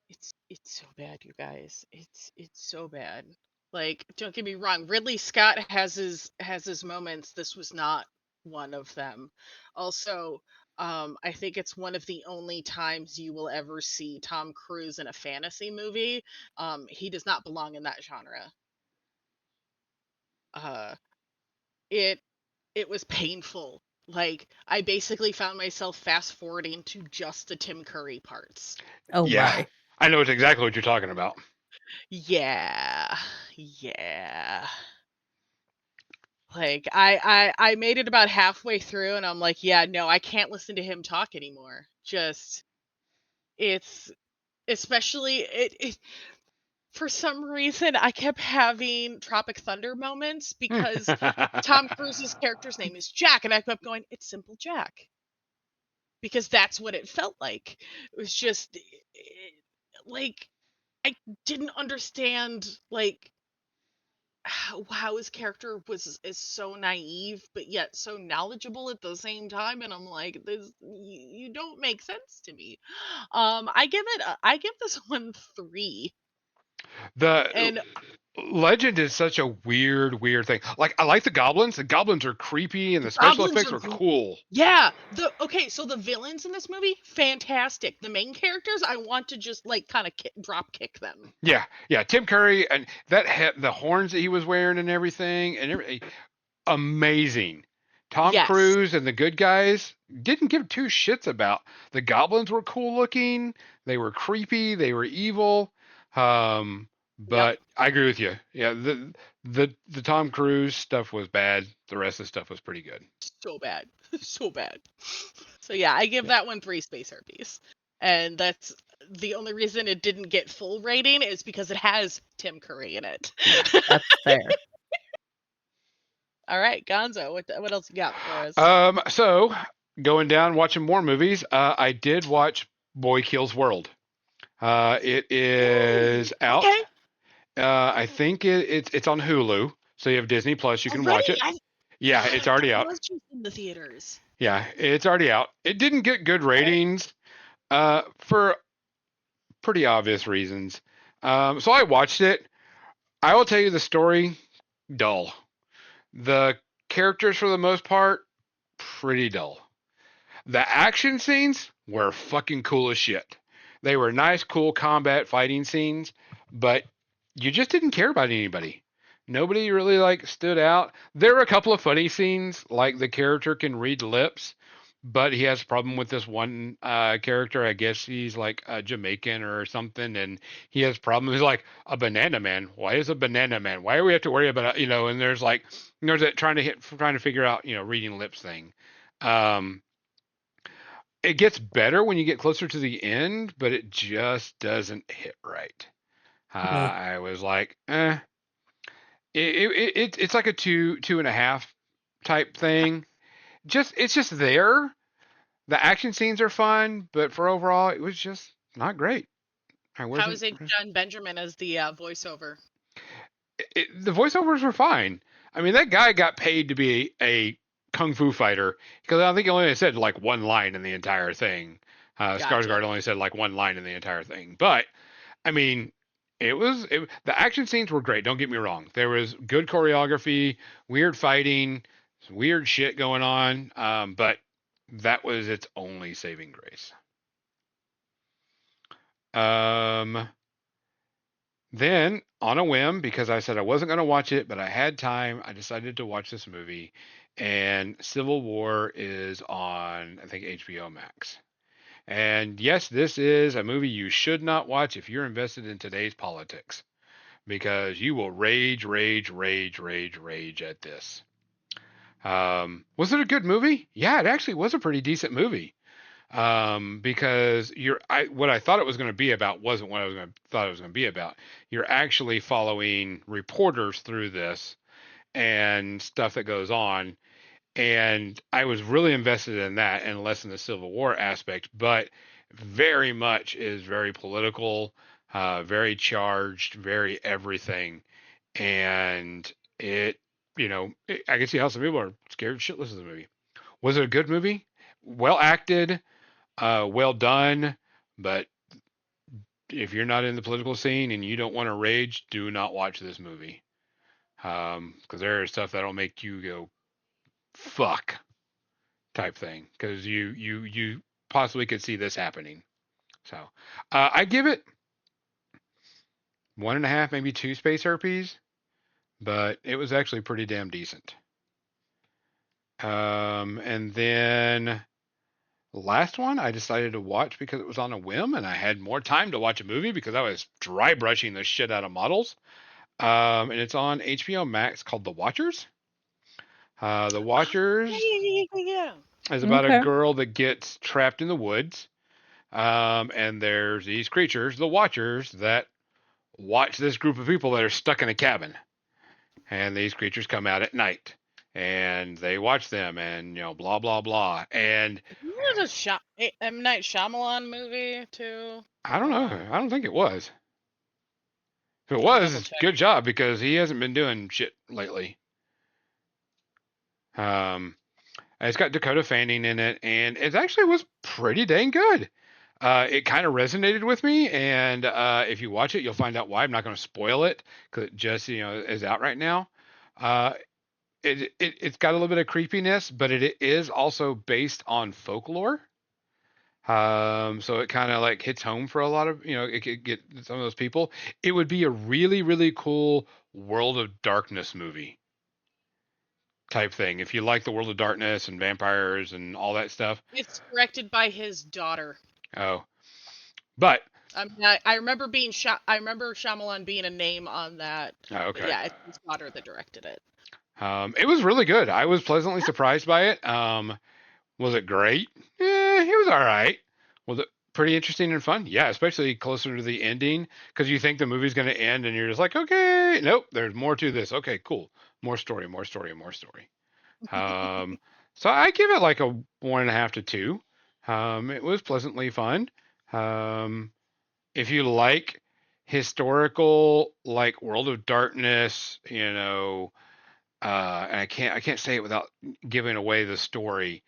It's so bad, you guys. It's so bad. Like, don't get me wrong, Ridley Scott has his moments. This was not one of them. Also, I think it's one of the only times you will ever see Tom Cruise in a fantasy movie. He does not belong in that genre. It was painful. Like, I basically found myself fast forwarding to just the Tim Curry parts. Oh Yeah. my. I know it's exactly what you're talking about. Yeah. Like I made it about halfway through and I'm like, yeah, no, I can't listen to him talk anymore. Just it's especially it for some reason I kept having Tropic Thunder moments because Tom Cruise's character's name is Jack and I kept going, it's Simple Jack. Because that's what it felt like. It was just like I didn't understand like how his character is so naive but yet so knowledgeable at the same time, and I'm like, this you don't make sense to me. I give this one 3. The And Legend is such a weird thing. Like I like the goblins. The goblins are creepy and the special goblins effects are are cool. yeah, so the villains in this movie, fantastic. The main characters, I want to just like kind of drop kick them. Yeah. Tim Curry and the horns that he was wearing and everything, amazing. Tom Yes. Cruise and the good guys didn't give two shits about. The goblins were cool looking. They were creepy. They were evil. But I agree with you. Yeah, the Tom Cruise stuff was bad. The rest of the stuff was pretty good. So bad. So bad. So yeah, I give that one 3 space herpes. And that's the only reason it didn't get full rating is because it has Tim Curry in it. That's fair. All right, Gonzo, what else you got for us? So going down watching more movies, I did watch Boy Kills World. It is out. Okay. I think it's on Hulu, so you have Disney Plus. You can watch it. Yeah, it's already out. It was just in the theaters. Yeah, it's already out. It didn't get good ratings, for pretty obvious reasons. So I watched it. I will tell you the story, dull. The characters, for the most part, pretty dull. The action scenes were fucking cool as shit. They were nice, cool combat fighting scenes, but you just didn't care about anybody. Nobody really like stood out. There were a couple of funny scenes, like the character can read lips, but he has a problem with this one character. I guess he's like a Jamaican or something, and he has problems. He's like, a banana man. Why is a banana man? Why do we have to worry about And there's that trying to figure out reading lips thing. It gets better when you get closer to the end, but it just doesn't hit right. I was like, It's like a 2.5 type thing. It's just there, The action scenes are fun, but for overall, it was just not great. I How wasn't. is it John Benjamin as the voiceover? The voiceovers were fine. I mean, that guy got paid to be a kung fu fighter because I think he only said like one line in the entire thing. Gotcha. Skarsgård only said like one line in the entire thing, but I mean, the action scenes were great. Don't get me wrong. There was good choreography, weird fighting, some weird shit going on, but that was its only saving grace. Um, Then, on a whim, because I said I wasn't going to watch it, but I had time, I decided to watch this movie. And Civil War is on, I think, HBO Max. And yes, this is a movie you should not watch if you're invested in today's politics, because you will rage, rage, rage, rage, rage at this. Was it a good movie? Yeah, it actually was a pretty decent movie. Because what I thought it was going to be about wasn't what thought it was going to be about. You're actually following reporters through this and stuff that goes on, and I was really invested in that and less in the Civil War aspect, but very much is very political, very charged, very everything, and I can see how some people are scared shitless of the movie. Was it a good movie? Well acted, well done, but if you're not in the political scene and you don't want to rage, do not watch this movie. Because there is stuff that'll make you go fuck type thing. Because you possibly could see this happening. So I give it 1.5, maybe 2 space herpes, but it was actually pretty damn decent. And then last one I decided to watch because it was on a whim and I had more time to watch a movie because I was dry brushing the shit out of models. And it's on HBO Max called The Watchers. The Watchers Yeah. is about a Okay. girl that gets trapped in the woods. And there's these creatures, the Watchers, that watch this group of people that are stuck in a cabin. And these creatures come out at night. And they watch them and, blah, blah, blah. And There's a M. Night Shyamalan movie too. I don't know. I don't think it was. If it I'll was, double check. good job because he hasn't been doing shit lately. It's got Dakota Fanning in it, and it actually was pretty dang good. It kind of resonated with me, and if you watch it, you'll find out why. I'm not going to spoil it because it just is out right now. It's got a little bit of creepiness, but it is also based on folklore. So it kind of like hits home for a lot of, it could get some of those people. It would be a really, really cool World of Darkness movie type thing. If you like the World of Darkness and vampires and all that stuff. It's directed by his daughter. Oh, but I remember I remember Shyamalan being a name on that. okay. Yeah, it's his daughter that directed it. It was really good. I was pleasantly surprised by it. Was it great? It was all right. Was it pretty interesting and fun? Yeah, especially closer to the ending because you think the movie's going to end and you're just like, okay, nope, there's more to this. Okay, cool. More story, more story, more story. So I give it like a 1.5 to 2. It was pleasantly fun. If you like historical, like World of Darkness, and I can't say it without giving away the story.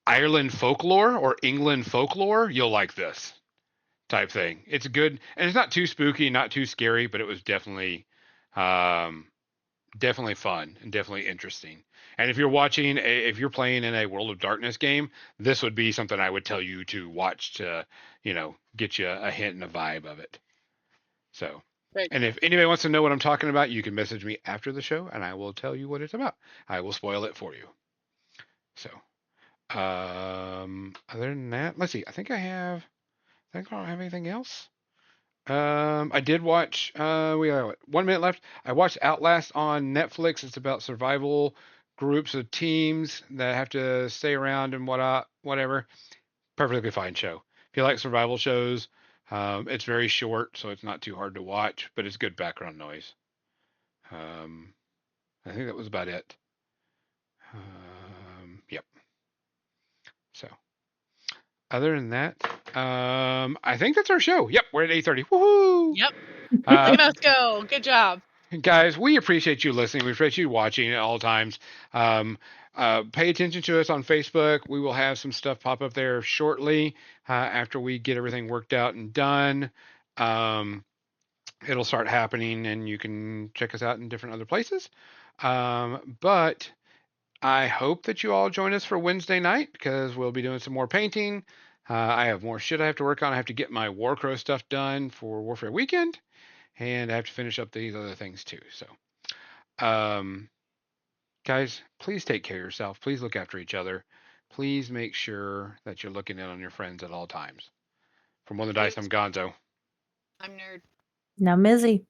Ireland folklore or England folklore, you'll like this type thing. It's good, and it's not too spooky, not too scary, but it was definitely fun and definitely interesting. And if you're playing in a World of Darkness game, this would be something I would tell you to watch to, get you a hint and a vibe of it. So, Right. and if anybody wants to know what I'm talking about, you can message me after the show and I will tell you what it's about. I will spoil it for you. So, other than that, let's see. I don't have anything else. I did watch. We got 1 minute left. I watched Outlast on Netflix. It's about survival groups of teams that have to stay around and whatever. Perfectly fine show. If you like survival shows, it's very short, so it's not too hard to watch, but it's good background noise. I think that was about it. other than that, I think that's our show. Yep, we're at 8:30. Woohoo! Yep. Look at us go. Good job. Guys, we appreciate you listening. We appreciate you watching at all times. Pay attention to us on Facebook. We will have some stuff pop up there shortly after we get everything worked out and done. It'll start happening, and you can check us out in different other places. But I hope that you all join us for Wednesday night, because we'll be doing some more painting. I have more shit I have to work on. I have to get my Warcrow stuff done for Warfare Weekend, and I have to finish up these other things too. So, guys, please take care of yourself. Please look after each other. Please make sure that you're looking in on your friends at all times. From More Than Dice, I'm Gonzo. I'm Nerd. Now, Mizzy.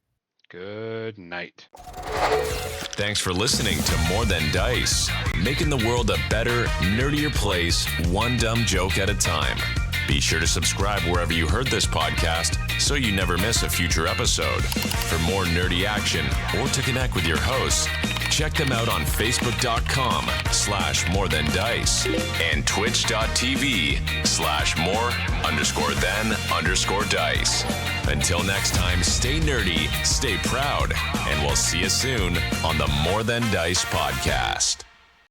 Good night. Thanks for listening to More Than Dice, making the world a better, nerdier place, one dumb joke at a time. Be sure to subscribe wherever you heard this podcast so you never miss a future episode. For more nerdy action or to connect with your hosts, check them out on Facebook.com/morethandice and Twitch.tv/more_than_dice. Until next time, stay nerdy, stay proud, and we'll see you soon on the More Than Dice podcast.